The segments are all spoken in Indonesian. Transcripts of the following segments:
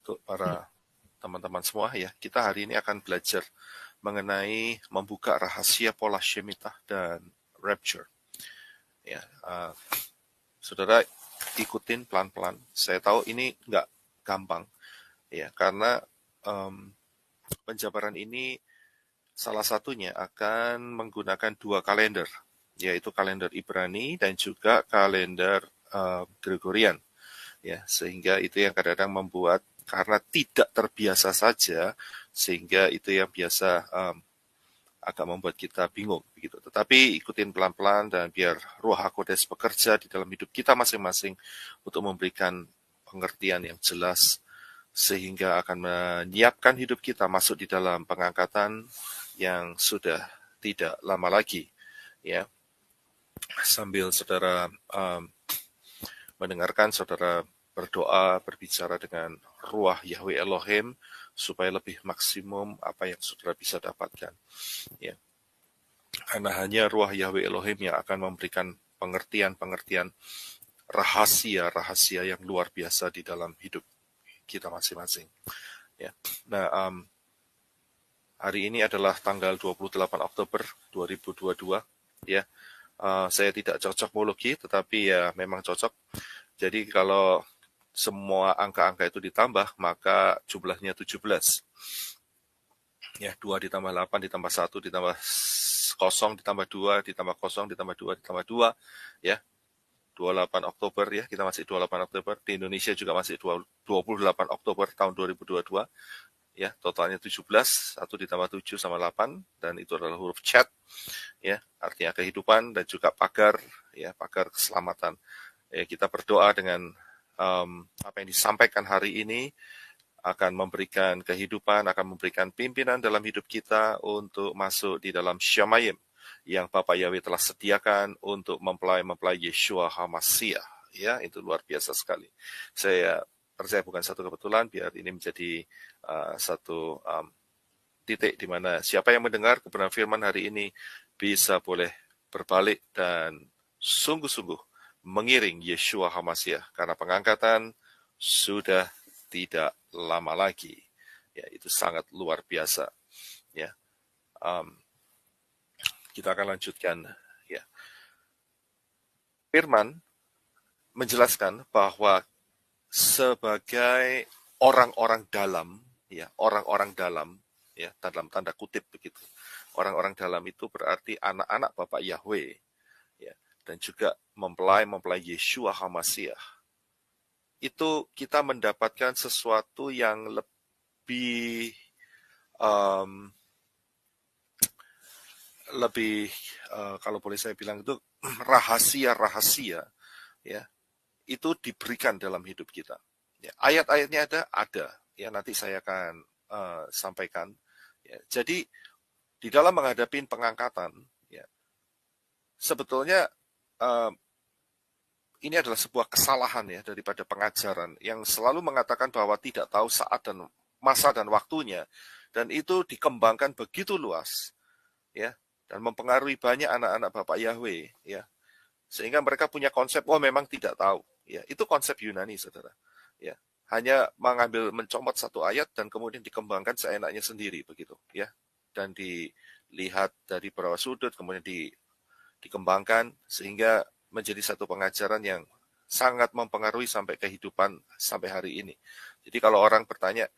untuk para teman-teman semua ya. Kita hari ini akan belajar mengenai membuka rahasia pola Shemitah dan Rapture. Ya, saudara ikutin pelan-pelan. Saya tahu ini nggak gampang ya, karena penjabaran ini salah satunya akan menggunakan dua kalender, yaitu kalender Ibrani dan juga kalender Gregorian. Ya, sehingga itu yang kadang-kadang membuat karena tidak terbiasa saja, sehingga itu yang biasa agak membuat kita bingung begitu. Tetapi ikutin pelan-pelan dan biar Ruh HaKodes bekerja di dalam hidup kita masing-masing untuk memberikan pengertian yang jelas sehingga akan menyiapkan hidup kita masuk di dalam pengangkatan yang sudah tidak lama lagi. Ya, sambil saudara mendengarkan, saudara berdoa, berbicara dengan Ruah Yahweh Elohim supaya lebih maksimum apa yang saudara bisa dapatkan. Ya. Karena hanya Ruah Yahweh Elohim yang akan memberikan pengertian-pengertian rahasia-rahasia yang luar biasa di dalam hidup kita masing-masing. Ya. Nah, hari ini adalah tanggal 28 Oktober 2022. Ya. Saya tidak cocokmologi, tetapi ya memang cocok. Jadi kalau semua angka-angka itu ditambah, maka jumlahnya 17. Ya, 2 ditambah 8 ditambah 1 ditambah 0 ditambah 2 ditambah 0 ditambah 2 ditambah 2, ya. 28 Oktober ya, kita masih 28 Oktober. Di Indonesia juga masih 28 Oktober tahun 2022. Ya, totalnya 17, 1 ditambah 7 sama 8, dan itu adalah huruf Chat, ya, artinya kehidupan dan juga pagar, ya, pagar keselamatan. Ya, kita berdoa dengan apa yang disampaikan hari ini akan memberikan kehidupan, akan memberikan pimpinan dalam hidup kita untuk masuk di dalam Syamayim yang Bapak Yahweh telah sediakan untuk mempelai-mempelai Yeshua HaMashiach. Ya, itu luar biasa sekali. Saya percaya bukan satu kebetulan, biar ini menjadi satu titik di mana siapa yang mendengar kebenaran firman hari ini bisa boleh berbalik dan sungguh-sungguh mengiring Yeshua HaMashiach, karena pengangkatan sudah tidak lama lagi. Ya, itu sangat luar biasa. Ya, kita akan lanjutkan. Ya, firman menjelaskan bahwa sebagai orang-orang dalam, ya, orang-orang dalam, ya, dalam tanda kutip begitu. Orang-orang dalam itu berarti anak-anak Bapak Yahweh, ya, dan juga mempelai Yeshua HaMashiach. Itu kita mendapatkan sesuatu yang lebih kalau boleh saya bilang itu rahasia-rahasia, ya, itu diberikan dalam hidup kita. Ya, ayat-ayatnya ada, ya, nanti saya akan sampaikan. Ya, jadi di dalam menghadapi pengangkatan, ya, sebetulnya ini adalah sebuah kesalahan ya daripada pengajaran yang selalu mengatakan bahwa tidak tahu saat dan masa dan waktunya, dan itu dikembangkan begitu luas, ya, dan mempengaruhi banyak anak-anak Bapak Yahweh, ya, sehingga mereka punya konsep, oh memang tidak tahu, ya, itu konsep Yunani, saudara, ya, hanya mencomot satu ayat dan kemudian dikembangkan seenaknya sendiri begitu, ya, dan dilihat dari beberapa sudut, kemudian dikembangkan sehingga menjadi satu pengajaran yang sangat mempengaruhi sampai kehidupan sampai hari ini. Jadi kalau orang bertanya,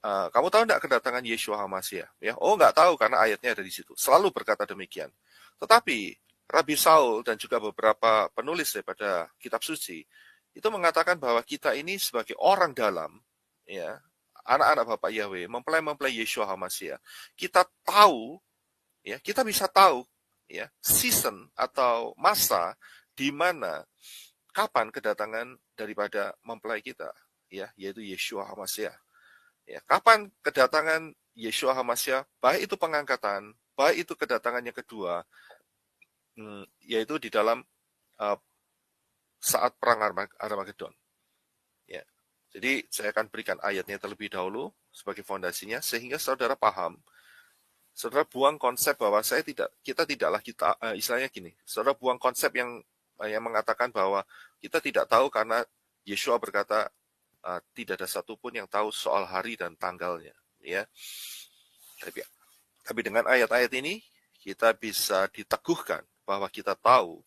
kamu tahu enggak kedatangan Yeshua HaMashiach? Ya, oh enggak tahu karena ayatnya ada di situ. Selalu berkata demikian. Tetapi Rabi Saul dan juga beberapa penulis daripada kitab suci itu mengatakan bahwa kita ini sebagai orang dalam, ya, anak-anak Bapak Yahweh, mempelai Yeshua HaMashiach, kita tahu, ya, kita bisa tahu, ya, season atau masa di mana kapan kedatangan daripada mempelai kita, ya, yaitu Yeshua HaMashiach. Ya, kapan kedatangan Yeshua HaMashiach, baik itu pengangkatan, baik itu kedatangannya kedua, yaitu di dalam saat perang Armagedon. Ya. Jadi saya akan berikan ayatnya terlebih dahulu sebagai fondasinya sehingga saudara paham. Saudara buang konsep bahwa istilahnya gini, saudara buang konsep yang mengatakan bahwa kita tidak tahu karena Yeshua berkata tidak ada satupun yang tahu soal hari dan tanggalnya. Ya, tapi dengan ayat-ayat ini kita bisa diteguhkan bahwa kita tahu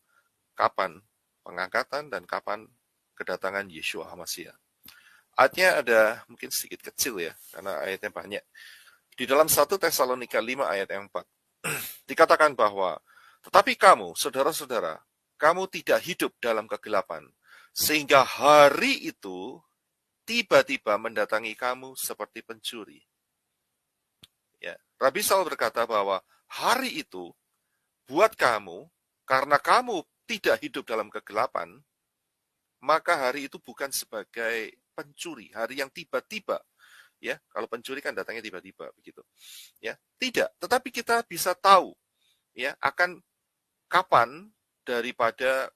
kapan pengangkatan dan kapan kedatangan Yeshua HaMashiach. Ayatnya ada mungkin sedikit kecil ya, karena ayatnya banyak. Di dalam 1 Tesalonika 5 ayat yang 4, dikatakan bahwa, tetapi kamu, saudara-saudara, kamu tidak hidup dalam kegelapan, sehingga hari itu tiba-tiba mendatangi kamu seperti pencuri. Ya, Rabi Saul berkata bahwa hari itu buat kamu, karena kamu tidak hidup dalam kegelapan, maka hari itu bukan sebagai pencuri, hari yang tiba-tiba. Ya, kalau pencuri kan datangnya tiba-tiba begitu. Ya, tidak, tetapi kita bisa tahu ya akan kapan daripada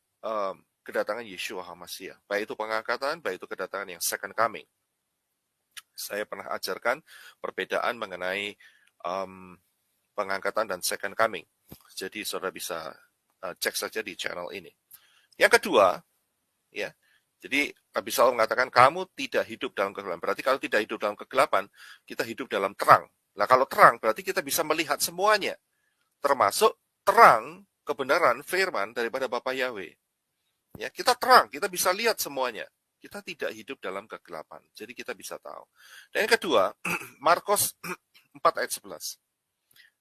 kedatangan Yeshua HaMashiach, baik itu pengangkatan, baik itu kedatangan yang second coming. Saya pernah ajarkan perbedaan mengenai pengangkatan dan second coming. Jadi saudara bisa cek saja di channel ini. Yang kedua, ya, jadi Nabi Saul mengatakan kamu tidak hidup dalam kegelapan. Berarti kalau tidak hidup dalam kegelapan, kita hidup dalam terang. Nah kalau terang berarti kita bisa melihat semuanya, termasuk terang kebenaran firman daripada Bapa Yahweh. Ya, kita terang, kita bisa lihat semuanya. Kita tidak hidup dalam kegelapan. Jadi kita bisa tahu. Dan yang kedua, Markus 4 ayat 11.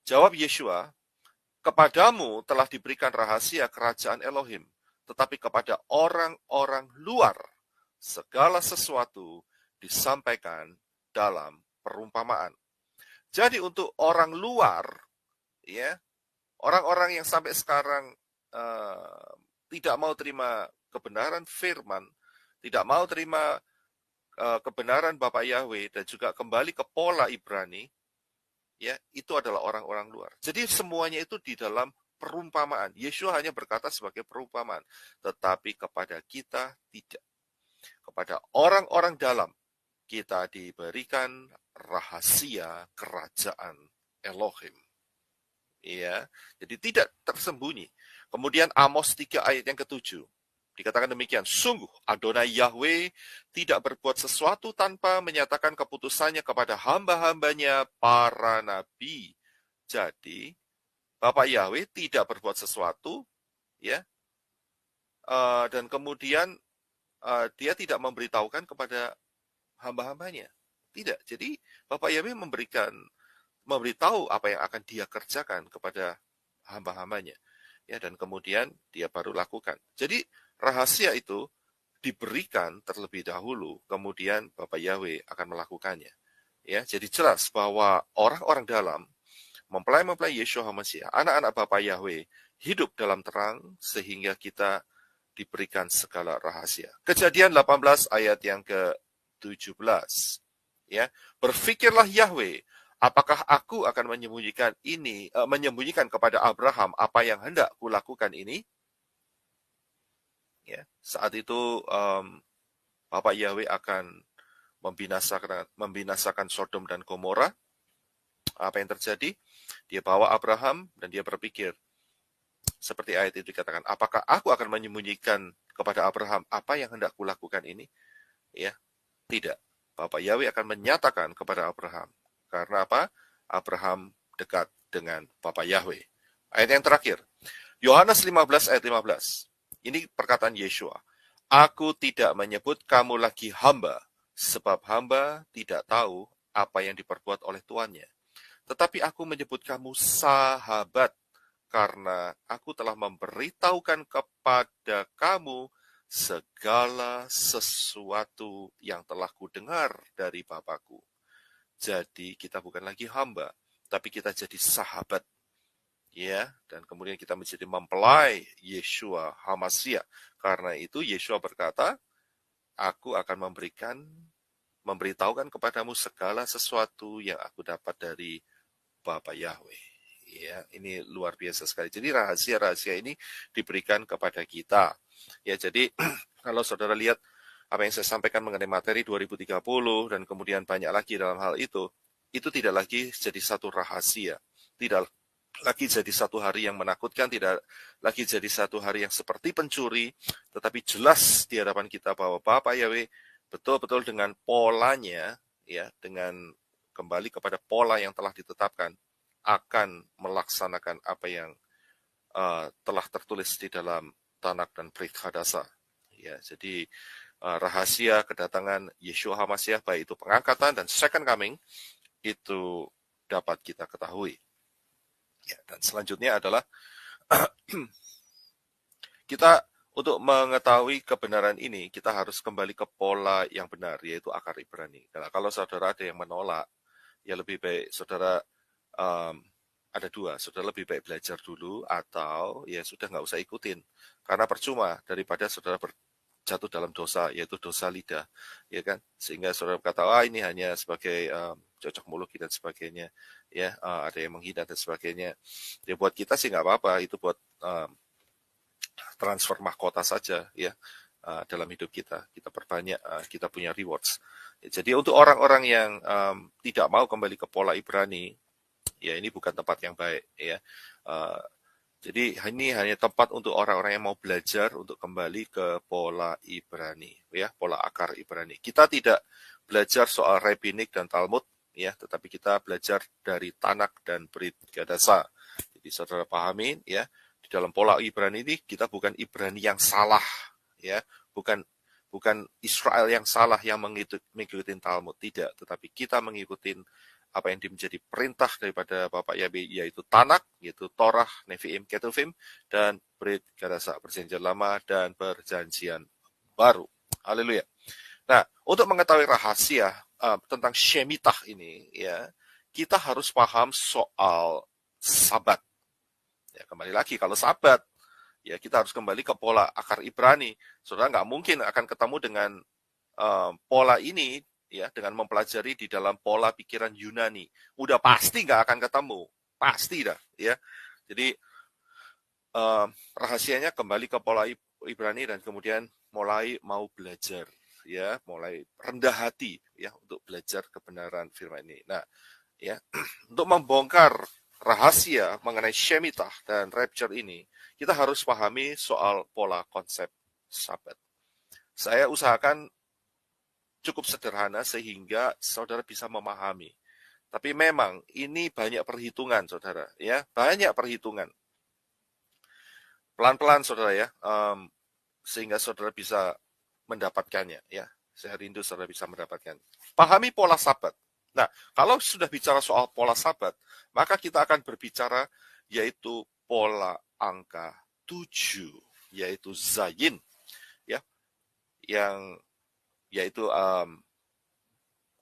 Jawab Yeshua, kepadamu telah diberikan rahasia kerajaan Elohim, tetapi kepada orang-orang luar, segala sesuatu disampaikan dalam perumpamaan. Jadi untuk orang luar, ya, orang-orang yang sampai sekarang tidak mau terima kebenaran firman, tidak mau terima kebenaran Bapak Yahweh, dan juga kembali ke pola Ibrani, ya, itu adalah orang-orang luar. Jadi semuanya itu di dalam perumpamaan. Yeshua hanya berkata sebagai perumpamaan, tetapi kepada kita tidak. Kepada orang-orang dalam, kita diberikan rahasia kerajaan Elohim. Ya, jadi tidak tersembunyi. Kemudian Amos 3 ayat yang ke-7. Dikatakan demikian, sungguh Adonai Yahweh tidak berbuat sesuatu tanpa menyatakan keputusannya kepada hamba-hambanya para nabi. Jadi, Bapak Yahweh tidak berbuat sesuatu, ya, dan kemudian dia tidak memberitahukan kepada hamba-hambanya. Tidak. Jadi, Bapak Yahweh memberitahu apa yang akan dia kerjakan kepada hamba-hambanya. Ya, dan kemudian dia baru lakukan. Jadi, rahasia itu diberikan terlebih dahulu, kemudian Bapak Yahweh akan melakukannya. Ya, jadi jelas bahwa orang-orang dalam mempelai-mempelai Yeshua HaMashiach, anak-anak Bapak Yahweh, hidup dalam terang sehingga kita diberikan segala rahasia. Kejadian 18 ayat yang ke-17. Ya, berfikirlah Yahweh, apakah aku akan menyembunyikan kepada Abraham apa yang hendak kulakukan ini? Ya, saat itu Bapak Yahweh akan membinasakan Sodom dan Gomora. Apa yang terjadi? Dia bawa Abraham dan dia berpikir seperti ayat itu dikatakan, apakah aku akan menyembunyikan kepada Abraham apa yang hendak kulakukan ini? Ya, tidak. Bapak Yahweh akan menyatakan kepada Abraham. Karena apa? Abraham dekat dengan Bapak Yahweh. Ayat yang terakhir, Yohanes 15 ayat 15. Ini perkataan Yeshua. Aku tidak menyebut kamu lagi hamba, sebab hamba tidak tahu apa yang diperbuat oleh tuannya. Tetapi aku menyebut kamu sahabat, karena aku telah memberitahukan kepada kamu segala sesuatu yang telah kudengar dari Bapakku. Jadi kita bukan lagi hamba, tapi kita jadi sahabat. Ya, dan kemudian kita menjadi mempelai Yeshua HaMashiach. Karena itu Yeshua berkata, aku akan memberitahukan kepadamu segala sesuatu yang aku dapat dari Bapa Yahweh. Ya, ini luar biasa sekali. Jadi rahasia-rahasia ini diberikan kepada kita. Ya, jadi kalau saudara lihat apa yang saya sampaikan mengenai materi 2030 dan kemudian banyak lagi dalam hal itu tidak lagi jadi satu rahasia. Tidak lagi jadi satu hari yang menakutkan, tidak lagi jadi satu hari yang seperti pencuri, tetapi jelas di hadapan kita bahwa Bapa Yahweh betul-betul dengan polanya, ya, dengan kembali kepada pola yang telah ditetapkan, akan melaksanakan apa yang telah tertulis di dalam Tanak dan Brit Hadasa. Ya, jadi rahasia kedatangan Yeshua HaMashiach, baik itu pengangkatan dan second coming, itu dapat kita ketahui. Ya, dan selanjutnya adalah kita untuk mengetahui kebenaran ini, kita harus kembali ke pola yang benar, yaitu akar Ibrani. Nah, kalau saudara ada yang menolak, ya lebih baik saudara ada dua, saudara lebih baik belajar dulu atau ya sudah nggak usah ikutin. Karena percuma daripada saudara jatuh dalam dosa, yaitu dosa lidah, ya kan? Sehingga saudara berkata, ini hanya sebagai cocok mulut dan sebagainya, ya ada yang menghina dan sebagainya. Ya buat kita sih nggak apa-apa, itu buat transfer mahkota saja, ya dalam hidup kita perbanyak, kita punya rewards. Jadi untuk orang-orang yang tidak mau kembali ke pola Ibrani, ya ini bukan tempat yang baik, ya. Jadi ini hanya tempat untuk orang-orang yang mau belajar untuk kembali ke pola Ibrani, ya, pola akar Ibrani. Kita tidak belajar soal rabbinik dan Talmud, ya, tetapi kita belajar dari Tanak dan Brit Hadasa. Jadi saudara pahamin, ya, di dalam pola Ibrani ini kita bukan Ibrani yang salah, ya, bukan Israel yang salah yang mengikuti Talmud, tidak, tetapi kita mengikuti apa yang menjadi perintah daripada Bapak Yahweh, yaitu Tanak, yaitu Torah, Nevi'im, Ketuvim, dan Brit Hadasa, Perjanjian Lama dan Perjanjian Baru. Haleluya. Nah, untuk mengetahui rahasia tentang Shemitah ini, ya, kita harus paham soal Sabat. Ya, kembali lagi, kalau Sabat, ya kita harus kembali ke pola akar Ibrani. Saudara nggak mungkin akan ketemu dengan pola ini, ya, dengan mempelajari di dalam pola pikiran Yunani. Udah pasti nggak akan ketemu, pasti dah, ya. Jadi rahasianya kembali ke pola Ibrani dan kemudian mulai mau belajar, ya, mulai rendah hati, ya, untuk belajar kebenaran firman ini. Nah, ya, untuk membongkar rahasia mengenai Shemitah dan Rapture ini, kita harus pahami soal pola konsep Sabat. Saya usahakan cukup sederhana sehingga saudara bisa memahami. Tapi memang ini banyak perhitungan, saudara, ya, banyak perhitungan. Pelan-pelan, saudara, ya, sehingga saudara bisa mendapatkannya, ya. Saya rindu saudara bisa mendapatkan. Pahami pola Sabat. Nah, kalau sudah bicara soal pola Sabat, maka kita akan berbicara yaitu pola angka 7, yaitu Zayin, ya, yang yaitu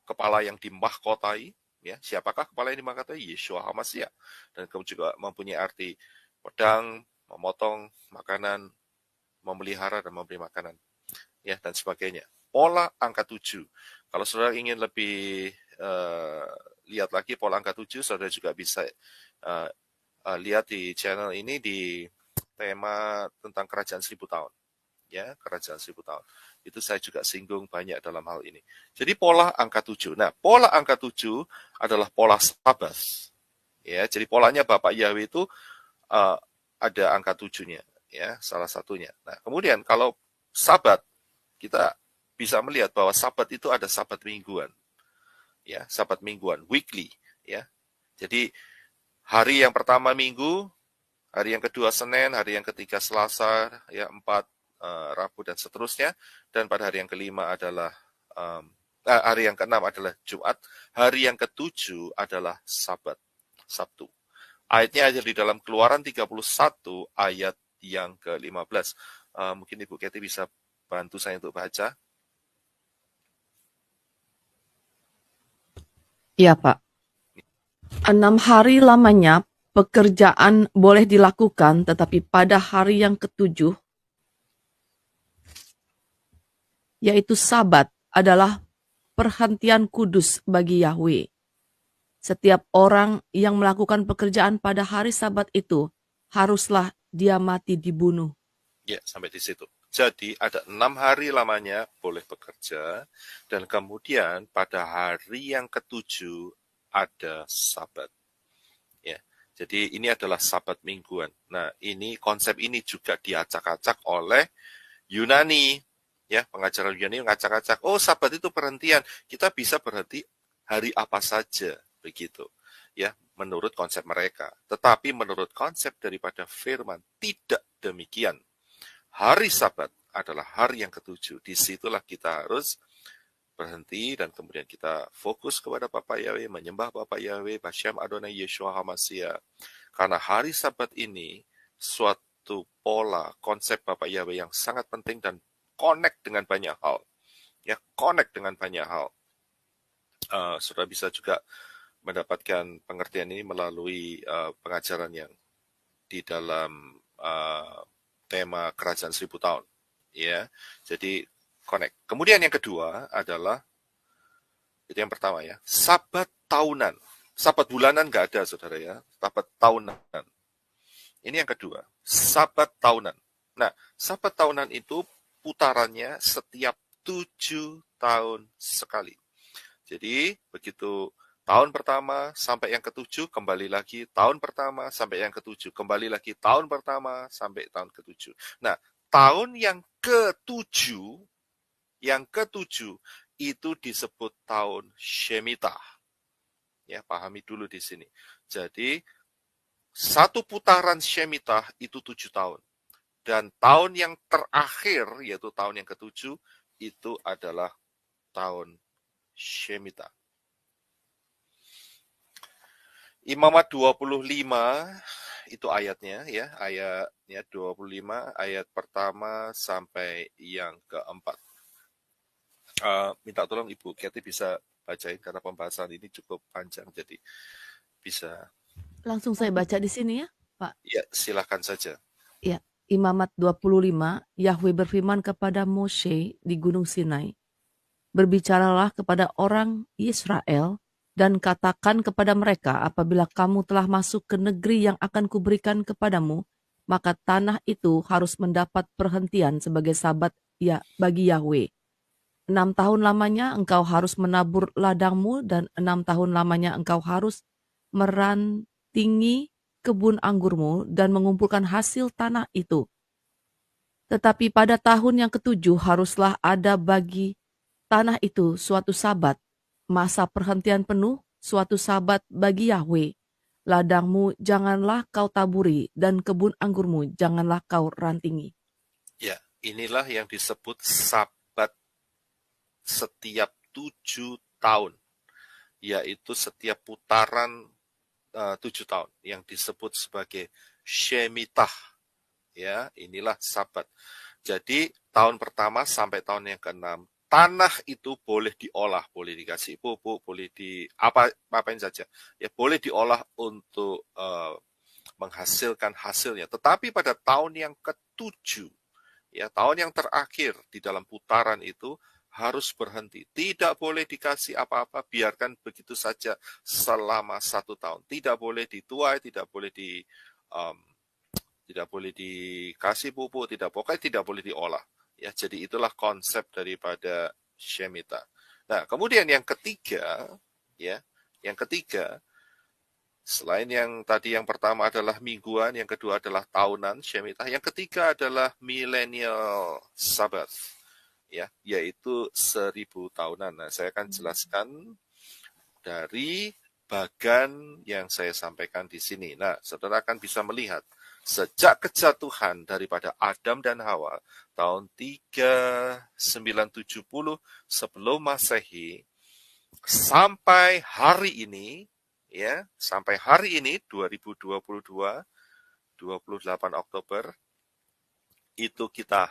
kepala yang dimahkotai, ya. Siapakah kepala yang dimahkotai? Yeshua HaMashiach. Dan kemudian juga mempunyai arti pedang, memotong makanan, memelihara dan memberi makanan, ya, dan sebagainya. Pola angka 7. Kalau saudara ingin lebih lihat lagi pola angka 7, saudara juga bisa lihat di channel ini di tema tentang kerajaan 1000 tahun. Ya, kerajaan 1000 tahun. Itu saya juga singgung banyak dalam hal ini. Jadi pola angka 7. Nah, pola angka 7 adalah pola Sabat. Ya, jadi polanya Bapak Yahweh itu ada angka 7-nya, ya, salah satunya. Nah, kemudian kalau Sabat, kita bisa melihat bahwa Sabat itu ada Sabat mingguan. Ya, Sabat mingguan, weekly, ya. Jadi hari yang pertama Minggu, hari yang kedua Senin, hari yang ketiga Selasa, ya, 4 Rabu dan seterusnya, dan pada hari yang kelima adalah hari yang keenam adalah Jumat, hari yang ketujuh adalah Sabat, Sabtu. Ayatnya ada di dalam Keluaran 31 ayat yang ke-15. Mungkin Ibu Keti bisa bantu saya untuk baca. Iya, Pak. 6 hari lamanya pekerjaan boleh dilakukan, tetapi pada hari yang ketujuh, yaitu Sabat, adalah perhentian kudus bagi Yahweh. Setiap orang yang melakukan pekerjaan pada hari Sabat itu, haruslah dia mati dibunuh. Ya, sampai di situ. Jadi ada 6 hari lamanya boleh bekerja, dan kemudian pada hari yang ketujuh ada Sabat. Ya, jadi ini adalah Sabat mingguan. Nah, ini konsep ini juga diacak-acak oleh Yunani. Ya, pengajaran Yunani ngacak-ngacak. Oh, Sabat itu perhentian. Kita bisa berhenti hari apa saja, begitu. Ya, menurut konsep mereka. Tetapi menurut konsep daripada firman, tidak demikian. Hari Sabat adalah hari yang ketujuh. Disitulah kita harus berhenti dan kemudian kita fokus kepada Bapa Yahweh, menyembah Bapa Yahweh, Basyam Adonai Yeshua HaMashiach. Karena hari Sabat ini suatu pola konsep Bapa Yahweh yang sangat penting dan connect dengan banyak hal. Ya, connect dengan banyak hal. Saudara bisa juga mendapatkan pengertian ini melalui pengajaran yang di dalam tema Kerajaan 1000 tahun. Ya, jadi connect. Kemudian yang kedua adalah, itu yang pertama ya, Sabat tahunan. Sabat bulanan nggak ada, saudara ya. Sabat tahunan. Ini yang kedua, Sabat tahunan. Nah, Sabat tahunan itu putarannya setiap 7 tahun sekali. Jadi, begitu tahun pertama sampai yang ketujuh, kembali lagi tahun pertama sampai yang ketujuh, kembali lagi tahun pertama sampai tahun ketujuh. Nah, tahun yang ketujuh itu disebut tahun Shemitah. Ya, pahami dulu di sini. Jadi, satu putaran Shemitah itu 7 tahun. Dan tahun yang terakhir, yaitu tahun yang ketujuh, itu adalah tahun Shemitah. Imamat 25 itu ayatnya ya, ayatnya 25 ayat pertama sampai yang keempat. Minta tolong Ibu Kathy bisa bacain karena pembahasan ini cukup panjang, jadi bisa. Langsung saya baca di sini ya, Pak. Ya, silakan saja. Ya, Imamat 25, Yahweh berfirman kepada Moshe di Gunung Sinai, "Berbicaralah kepada orang Israel dan katakan kepada mereka, apabila kamu telah masuk ke negeri yang akan kuberikan kepadamu, maka tanah itu harus mendapat perhentian sebagai sabat ya bagi Yahweh. 6 tahun lamanya engkau harus menabur ladangmu dan 6 tahun lamanya engkau harus merantingi kebun anggurmu dan mengumpulkan hasil tanah itu. Tetapi pada tahun yang ketujuh haruslah ada bagi tanah itu suatu sabat, masa perhentian penuh, suatu sabat bagi Yahweh. Ladangmu janganlah kau taburi dan kebun anggurmu janganlah kau rantingi." Ya, inilah yang disebut sabat setiap 7 tahun, yaitu setiap putaran 7 tahun yang disebut sebagai Shemitah. Ya, inilah sabat. Jadi tahun pertama sampai tahun yang ke-6, tanah itu boleh diolah, boleh dikasih pupuk, boleh apain saja. Ya, boleh diolah untuk menghasilkan hasilnya. Tetapi pada tahun yang ke-7, ya, tahun yang terakhir di dalam putaran itu harus berhenti. Tidak boleh dikasih apa-apa, biarkan begitu saja selama 1 tahun. Tidak boleh dituai, tidak boleh dikasih pupuk, pokoknya tidak boleh diolah. Ya, jadi itulah konsep daripada Shemitah. Nah, kemudian yang ketiga, ya, selain yang tadi yang pertama adalah mingguan, yang kedua adalah tahunan Shemitah, yang ketiga adalah millennial Sabbath, ya, yaitu 1000 tahunan. Nah, saya akan jelaskan dari bagan yang saya sampaikan di sini. Nah, saudara akan bisa melihat sejak kejatuhan daripada Adam dan Hawa tahun 3970 sebelum Masehi sampai hari ini, ya, sampai hari ini 2022 28 Oktober itu kita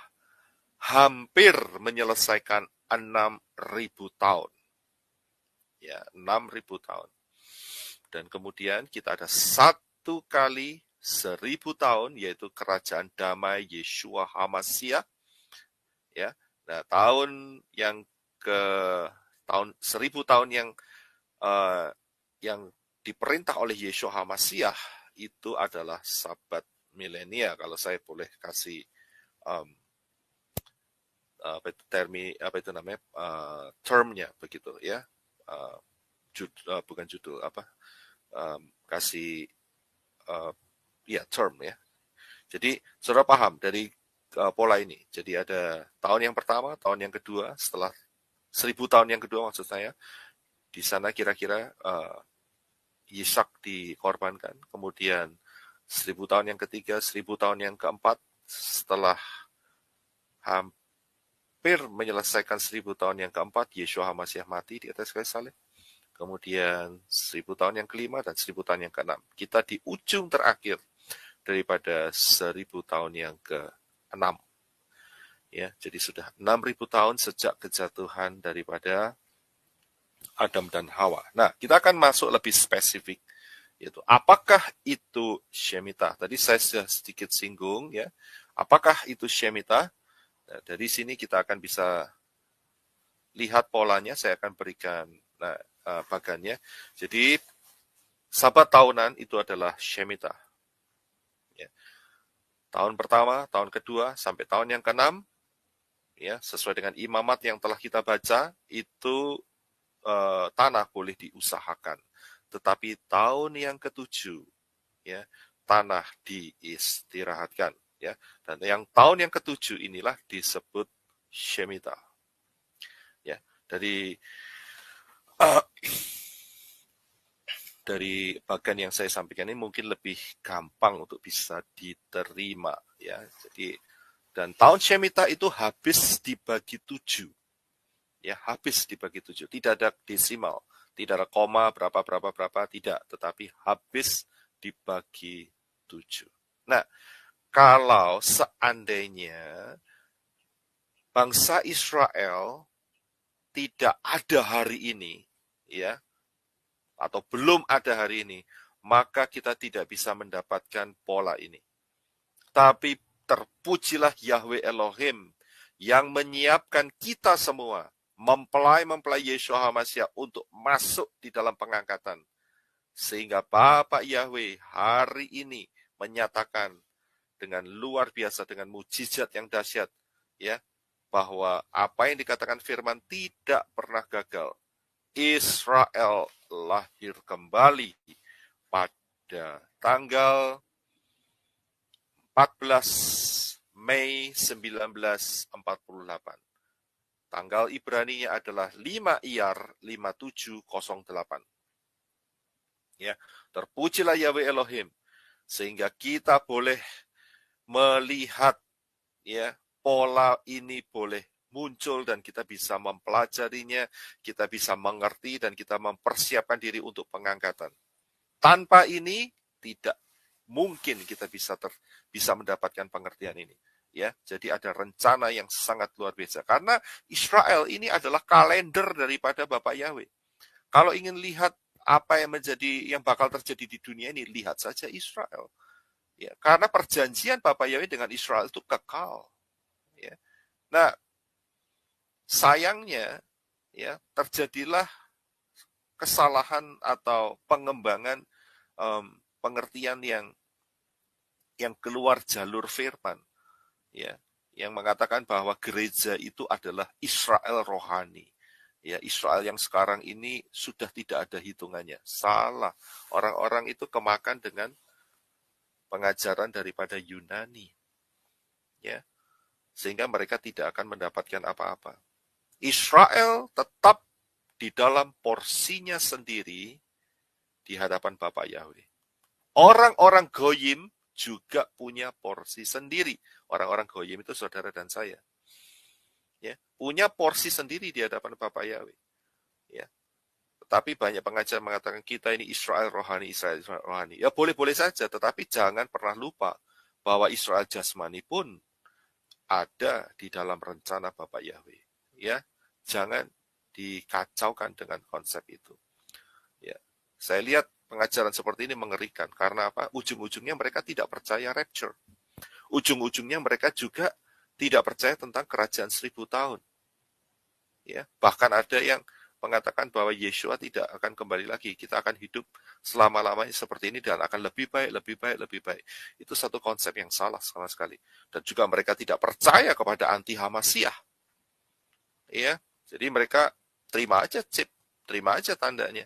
hampir menyelesaikan 6.000 tahun. Ya, 6.000 tahun. Dan kemudian kita ada satu kali 1000 tahun, yaitu kerajaan damai Yeshua HaMashiach. Ya, nah tahun 1000 tahun yang diperintah oleh Yeshua HaMashiach itu adalah sabat milenia. Kalau saya boleh kasih termnya begitu ya, bukan judul kasih ya term ya. Jadi saudara paham dari pola ini. Jadi ada tahun yang pertama, tahun yang kedua, setelah 1000 tahun yang kedua maksud saya, di sana kira-kira Ishak dikorbankan. Kemudian 1000 tahun yang ketiga, 1000 tahun yang keempat, setelah hampir menyelesaikan 1000 tahun yang keempat, Yeshua HaMashiach mati di atas kayu salib. Kemudian 1000 tahun yang kelima dan 1000 tahun yang keenam. Kita di ujung terakhir daripada 1000 tahun yang ke-6. Ya, jadi sudah 6000 tahun sejak kejatuhan daripada Adam dan Hawa. Nah, kita akan masuk lebih spesifik, yaitu apakah itu Shemitah? Tadi saya sudah sedikit singgung, ya. Apakah itu Shemitah? Nah, dari sini kita akan bisa lihat polanya. Saya akan berikan bagannya. Jadi Sabat tahunan itu adalah Shemitah. Ya. Tahun pertama, tahun kedua, sampai tahun yang ke-6, ya, sesuai dengan imamat yang telah kita baca, itu tanah boleh diusahakan. Tetapi tahun yang ke-7, ya, tanah diistirahatkan. Ya. Dan yang tahun yang ke-7 inilah disebut Shemitah. Ya. Dari bagian yang saya sampaikan ini mungkin lebih gampang untuk bisa diterima, ya. Jadi, dan tahun Shemitah itu habis dibagi 7, ya, habis dibagi 7. Tidak ada desimal, tidak ada koma berapa tidak, tetapi habis dibagi 7. Nah, kalau seandainya bangsa Israel tidak ada hari ini, ya, atau belum ada hari ini, maka kita tidak bisa mendapatkan pola ini. Tapi terpujilah Yahweh Elohim yang menyiapkan kita semua, mempelai Yeshua HaMashiach untuk masuk di dalam pengangkatan. Sehingga Bapak Yahweh hari ini menyatakan dengan luar biasa, dengan mujizat yang dahsyat, ya, bahwa apa yang dikatakan firman tidak pernah gagal. Israel lahir kembali pada tanggal 14 Mei 1948. Tanggal Ibrani-nya adalah 5 Iyar 5708. Ya, terpujilah Yahweh Elohim sehingga kita boleh melihat, ya, pola ini boleh muncul dan kita bisa mempelajarinya, kita bisa mengerti dan kita mempersiapkan diri untuk pengangkatan. Tanpa ini tidak mungkin kita bisa mendapatkan pengertian ini. Ya, jadi ada rencana yang sangat luar biasa. Karena Israel ini adalah kalender daripada Bapak Yahweh. Kalau ingin lihat apa yang bakal terjadi di dunia ini, lihat saja Israel. Ya, karena perjanjian Bapak Yahweh dengan Israel itu kekal. Ya. Nah, sayangnya, ya, terjadilah kesalahan atau pengembangan pengertian yang keluar jalur firman, ya, yang mengatakan bahwa gereja itu adalah Israel rohani. Ya, Israel yang sekarang ini sudah tidak ada hitungannya. Salah. Orang-orang itu kemakan dengan pengajaran daripada Yunani. Ya. Sehingga mereka tidak akan mendapatkan apa-apa. Israel tetap di dalam porsinya sendiri di hadapan Bapak Yahweh. Orang-orang Goyim juga punya porsi sendiri. Orang-orang Goyim itu saudara dan saya. Ya, punya porsi sendiri di hadapan Bapak Yahweh. Ya. Tetapi banyak pengajar mengatakan kita ini Israel rohani, Israel rohani. Ya boleh-boleh saja, tetapi jangan pernah lupa bahwa Israel jasmani pun ada di dalam rencana Bapak Yahweh. Ya, jangan dikacaukan dengan konsep itu. Ya, saya lihat pengajaran seperti ini mengerikan karena apa? Ujung-ujungnya mereka tidak percaya rapture. Ujung-ujungnya mereka juga tidak percaya tentang kerajaan 1000 tahun. Ya, bahkan ada yang mengatakan bahwa Yeshua tidak akan kembali lagi. Kita akan hidup selama-lamanya seperti ini dan akan lebih baik, lebih baik, lebih baik. Itu satu konsep yang salah sama sekali. Dan juga mereka tidak percaya kepada anti Hamasiah. Ya, jadi mereka terima aja chip, terima aja tandanya.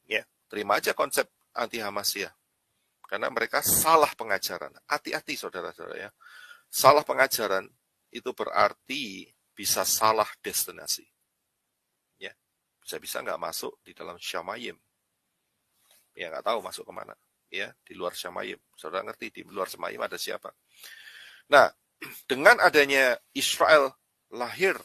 Ya, terima aja konsep anti Hamasiah. Karena mereka salah pengajaran. Hati-hati saudara-saudara ya. Salah pengajaran itu berarti bisa salah destinasi. Ya, bisa-bisa nggak masuk di dalam Syamayim. Ya nggak tahu masuk kemana. Ya, di luar Syamayim. Saudara ngerti di luar Syamayim ada siapa? Nah, dengan adanya Israel lahir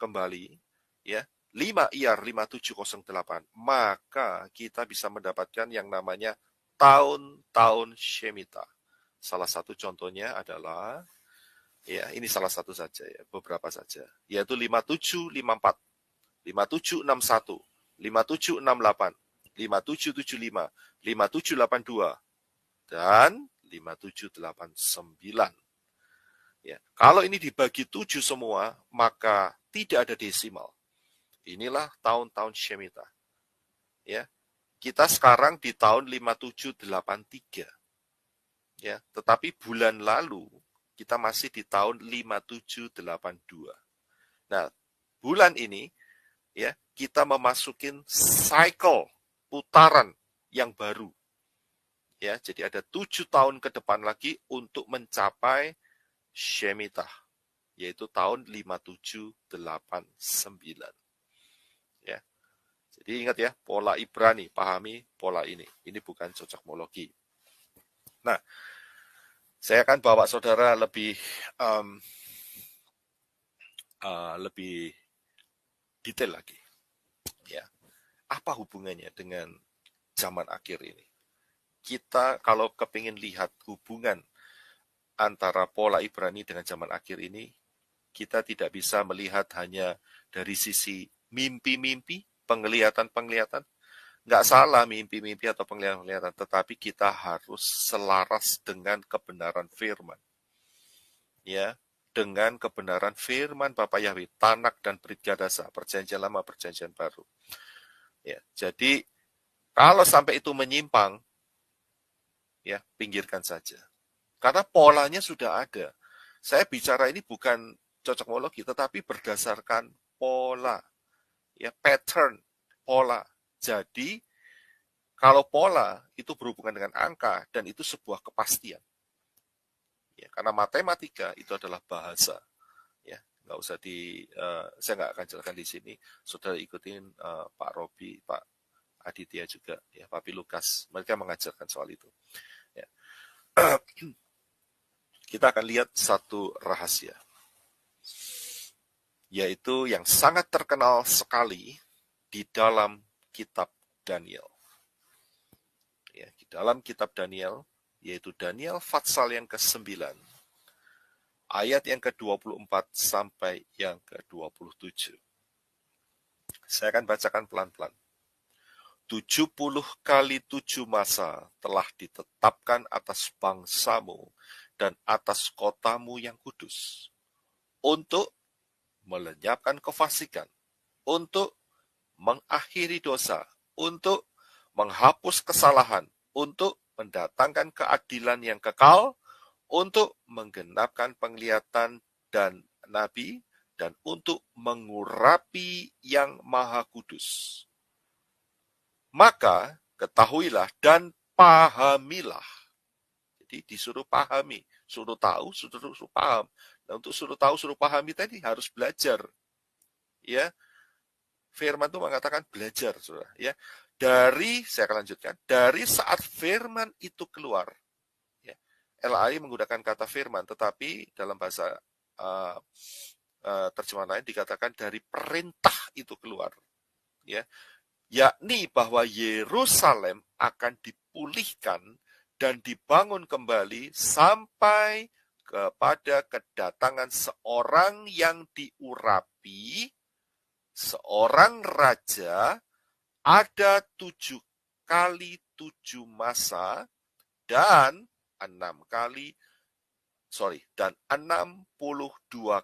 kembali, ya 5 Iyar 5708, maka kita bisa mendapatkan yang namanya tahun-tahun Shemitah. Salah satu contohnya adalah, ya ini salah satu saja ya, beberapa saja, yaitu 5754, 5761, 5768, 5775, 5782, dan 5789. Ya, kalau ini dibagi 7 semua, maka tidak ada desimal. Inilah tahun-tahun Shemitah. Ya, kita sekarang di tahun 5783. Ya, tetapi bulan lalu kita masih di tahun 5782. Nah, bulan ini ya, kita memasukin cycle putaran yang baru. Ya, jadi ada 7 tahun ke depan lagi untuk mencapai Shemitah, yaitu tahun 5789. Ya. Jadi ingat ya, pola Ibrani, pahami pola ini. Ini bukan cocokmologi. Nah, saya akan bawa saudara lebih detail lagi. Ya, apa hubungannya dengan zaman akhir ini? Kita kalau kepingin lihat hubungan antara pola Ibrani dengan zaman akhir ini, kita tidak bisa melihat hanya dari sisi mimpi-mimpi, penglihatan-penglihatan. Nggak salah mimpi-mimpi atau penglihatan-penglihatan, tetapi kita harus selaras dengan kebenaran firman. Ya, dengan kebenaran firman Bapa Yahweh, Tanak dan Brit Gadasa, perjanjian lama, perjanjian baru. Ya, jadi kalau sampai itu menyimpang, ya pinggirkan saja. Karena polanya sudah ada. Saya bicara ini bukan cocokmologi, tetapi berdasarkan pola, ya pattern, pola. Jadi kalau pola itu berhubungan dengan angka dan itu sebuah kepastian. Ya, karena matematika itu adalah bahasa. Ya, nggak usah saya nggak akan jelaskan di sini. Saudara ikutin Pak Robi, Pak Aditya juga, ya Papi Lukas. Mereka mengajarkan soal itu. Ya. Kita akan lihat satu rahasia, yaitu yang sangat terkenal sekali di dalam kitab Daniel. Ya, di dalam kitab Daniel, yaitu Daniel Fatsal yang ke-9, ayat yang ke-24 sampai yang ke-27. Saya akan bacakan pelan-pelan. 70 kali 7 masa telah ditetapkan atas bangsamu dan atas kotamu yang kudus, untuk melenyapkan kefasikan, untuk mengakhiri dosa, untuk menghapus kesalahan, untuk mendatangkan keadilan yang kekal, untuk menggenapkan penglihatan dan nabi, dan untuk mengurapi yang maha kudus. Maka ketahuilah dan pahamilah. Jadi disuruh pahami, suruh tahu, suruh paham. Nah, untuk suruh tahu, suruh pahami tadi harus belajar. Ya, firman itu mengatakan belajar, saudara. Ya, saya akan lanjutkan. Dari saat firman itu keluar, ya, LAI menggunakan kata firman, tetapi dalam bahasa terjemahan lain dikatakan dari perintah itu keluar. Ya, yakni bahwa Yerusalem akan dipulihkan dan dibangun kembali sampai kepada kedatangan seorang yang diurapi, seorang raja, ada 7 kali 7 masa, dan 62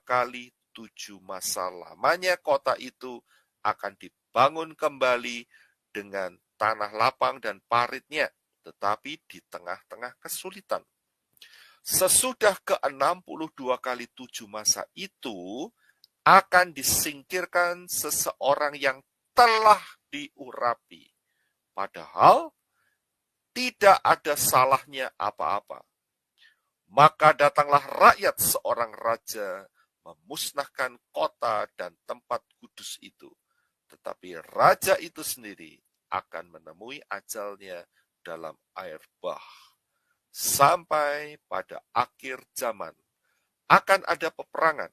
kali 7 masa lamanya kota itu akan dibangun kembali dengan tanah lapang dan paritnya, tetapi di tengah-tengah kesulitan. Sesudah ke-62 kali 7 masa itu, akan disingkirkan seseorang yang telah diurapi. Padahal tidak ada salahnya apa-apa. Maka datanglah rakyat seorang raja memusnahkan kota dan tempat kudus itu. Tetapi raja itu sendiri akan menemui ajalnya dalam air bah. Sampai pada akhir zaman akan ada peperangan,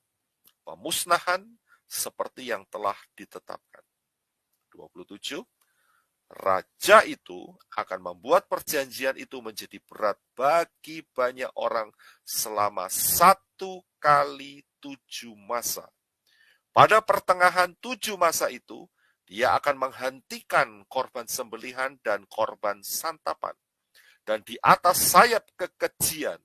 pemusnahan seperti yang telah ditetapkan. 27. Raja itu akan membuat perjanjian itu menjadi berat bagi banyak orang selama 1 kali 7 masa. Pada pertengahan 7 masa itu, dia akan menghentikan korban sembelihan dan korban santapan. Dan di atas sayap kekejian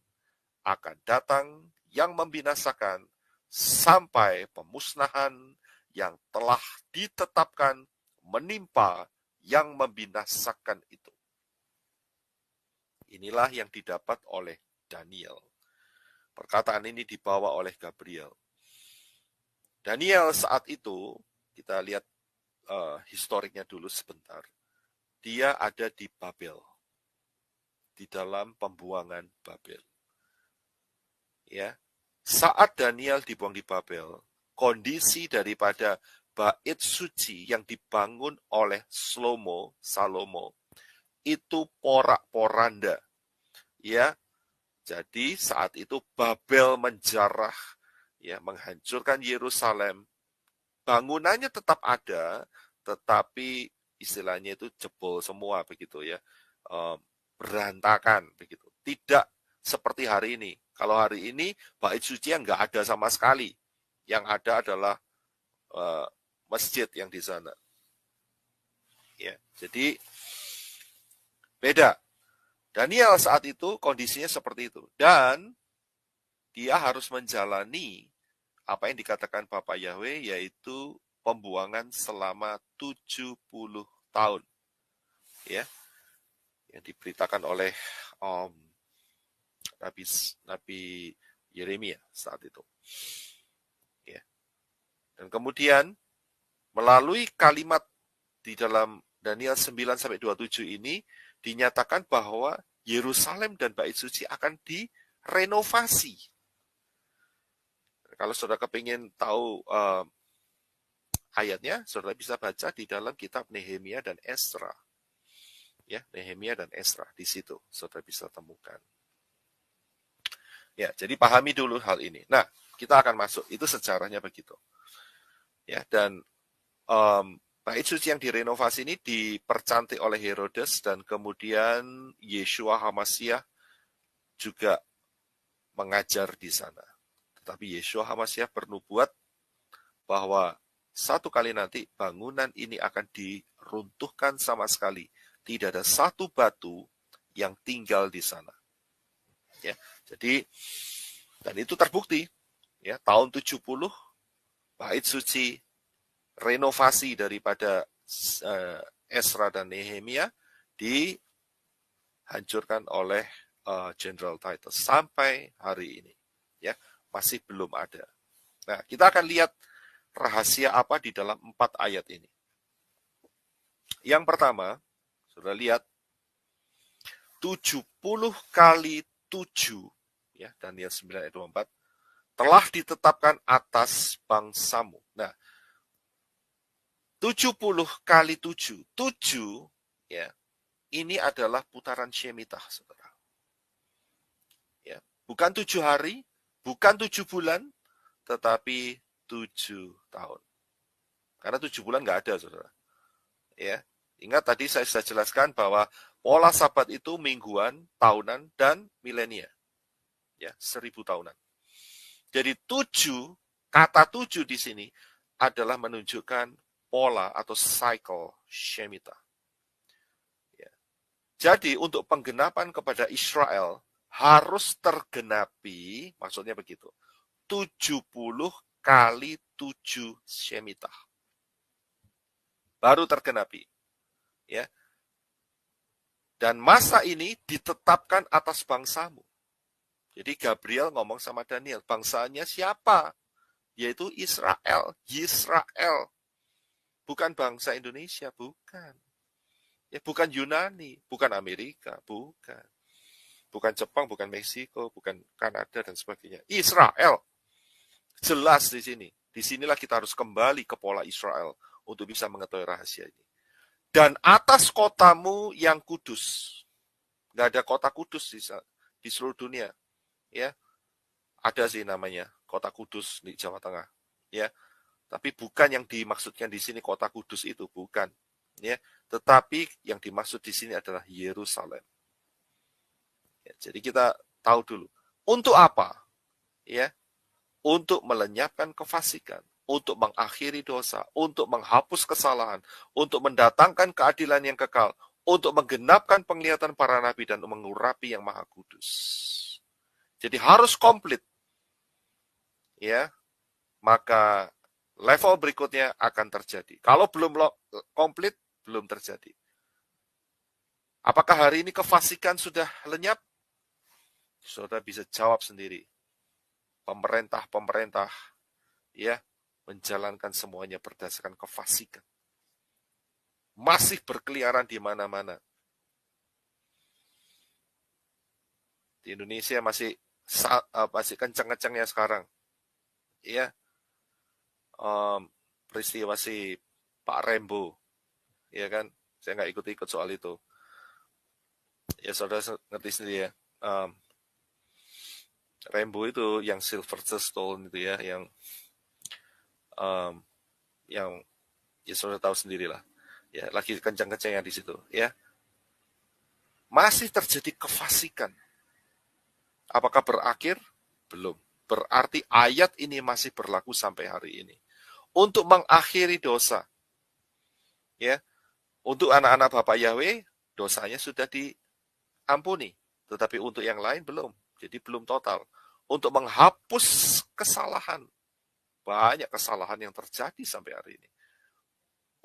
akan datang yang membinasakan sampai pemusnahan yang telah ditetapkan menimpa yang membinasakan itu. Inilah yang didapat oleh Daniel. Perkataan ini dibawa oleh Gabriel. Daniel saat itu, kita lihat historiknya dulu sebentar. Dia ada di Babel, di dalam pembuangan Babel. Ya, saat Daniel dibuang di Babel, kondisi daripada bait suci yang dibangun oleh Salomo itu porak-poranda. Ya, jadi saat itu Babel menjarah, ya, menghancurkan Yerusalem. Bangunannya tetap ada, tetapi istilahnya itu jebol semua begitu ya, berantakan begitu. Tidak seperti hari ini. Kalau hari ini bait suci yang nggak ada sama sekali, yang ada adalah masjid yang di sana. Ya, jadi beda. Daniel saat itu kondisinya seperti itu. Dan dia harus menjalani apa yang dikatakan Bapak Yahweh, yaitu pembuangan selama 70 tahun. Ya, yang diberitakan oleh Nabi Yeremia saat itu. Ya. Dan kemudian melalui kalimat di dalam Daniel 9-27 ini dinyatakan bahwa Yerusalem dan bait suci akan direnovasi. Kalau saudara kepingin tahu ayatnya, saudara bisa baca di dalam kitab Nehemia dan Esra. Ya, Nehemia dan Esra, di situ saudara bisa temukan. Ya, jadi pahami dulu hal ini. Nah, kita akan masuk, itu sejarahnya begitu. Ya, dan bait suci yang direnovasi ini dipercantik oleh Herodes, dan kemudian Yeshua HaMashiach juga mengajar di sana. Tetapi Yeshua HaMashiach bernubuat bahwa satu kali nanti bangunan ini akan diruntuhkan sama sekali. Tidak ada satu batu yang tinggal di sana. Ya, jadi dan itu terbukti. Ya, tahun 70 bait suci renovasi daripada Esra dan Nehemia dihancurkan oleh General Titus sampai hari ini. Ya, masih belum ada. Nah, kita akan lihat rahasia apa di dalam 4 ayat ini. Yang pertama, sudah lihat 70 kali 7, ya, Daniel 9 ayat 24, telah ditetapkan atas bangsamu. Nah, 70 kali 7, 7, ya, ini adalah putaran Shemitah, saudara. Ya, bukan 7 hari, bukan 7 bulan, tetapi 7 tahun. Karena 7 bulan nggak ada, saudara. Ya, ingat tadi saya sudah jelaskan bahwa pola sabat itu mingguan, tahunan, dan milenia. Ya, 1000 tahunan. Jadi 7, kata 7 di sini adalah menunjukkan pola atau cycle Shemitah. Ya. Jadi untuk penggenapan kepada Israel harus tergenapi, maksudnya begitu, 70 kali 7 Shemitah. Baru tergenapi. Ya. Dan masa ini ditetapkan atas bangsamu. Jadi Gabriel ngomong sama Daniel, bangsanya siapa? Yaitu Israel. Yisrael. Bukan bangsa Indonesia, bukan. Ya, bukan Yunani, bukan Amerika, bukan. Bukan Jepang, bukan Meksiko, bukan Kanada, dan sebagainya. Israel. Jelas di sini. Disinilah kita harus kembali ke pola Israel untuk bisa mengetahui rahasia ini. Dan atas kotamu yang kudus. Nggak ada kota kudus di seluruh dunia. Ya, ada sih namanya kota kudus di Jawa Tengah. Ya, tapi bukan yang dimaksudkan di sini kota kudus itu, bukan. Ya, tetapi yang dimaksud di sini adalah Yerusalem. Ya, jadi kita tahu dulu untuk apa, ya, untuk melenyapkan kefasikan, untuk mengakhiri dosa, untuk menghapus kesalahan, untuk mendatangkan keadilan yang kekal, untuk menggenapkan penglihatan para nabi dan mengurapi yang maha kudus. Jadi harus komplit, ya, maka level berikutnya akan terjadi. Kalau belum komplit, belum terjadi. Apakah hari ini kefasikan sudah lenyap? Saudara bisa jawab sendiri. Pemerintah, ya, menjalankan semuanya berdasarkan kefasikan. Masih berkeliaran di mana-mana. Di Indonesia masih kencang-kencangnya sekarang. Ya, peristiwa si Pak Rembo, ya kan? Saya nggak ikut-ikut soal itu. Ya saudara ngerti sendiri ya. Rainbow itu yang Sylvester Stallone itu ya, yang ya saudara tahu sendirilah, ya lagi kencang-kencangnya di situ, ya. Masih terjadi kefasikan. Apakah berakhir? Belum. Berarti ayat ini masih berlaku sampai hari ini. Untuk mengakhiri dosa, ya, untuk anak-anak Bapak Yahweh dosanya sudah diampuni, tetapi untuk yang lain belum. Jadi belum total. Untuk menghapus kesalahan. Banyak kesalahan yang terjadi sampai hari ini.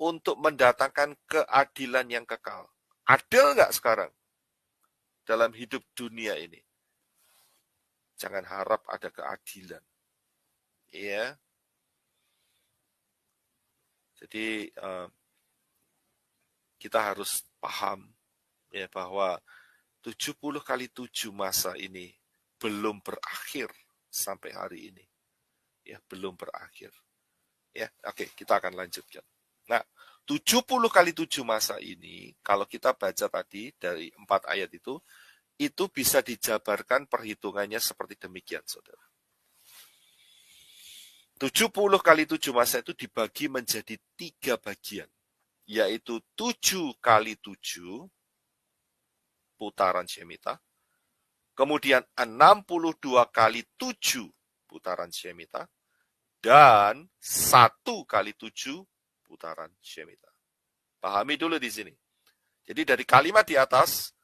Untuk mendatangkan keadilan yang kekal. Adil nggak sekarang? Dalam hidup dunia ini. Jangan harap ada keadilan. Ya. Jadi kita harus paham ya bahwa 70 kali 7 masa ini belum berakhir sampai hari ini. Ya, belum berakhir. Ya, oke, kita akan lanjutkan. Nah, 70 kali 7 masa ini, kalau kita baca tadi dari 4 ayat itu bisa dijabarkan perhitungannya seperti demikian, saudara. 70 kali 7 masa itu dibagi menjadi 3 bagian, yaitu 7 kali 7 putaran Shemitah, kemudian 62 kali 7 putaran Shemitah, dan 1 kali 7 putaran Shemitah. Pahami dulu di sini. Jadi dari kalimat di atas,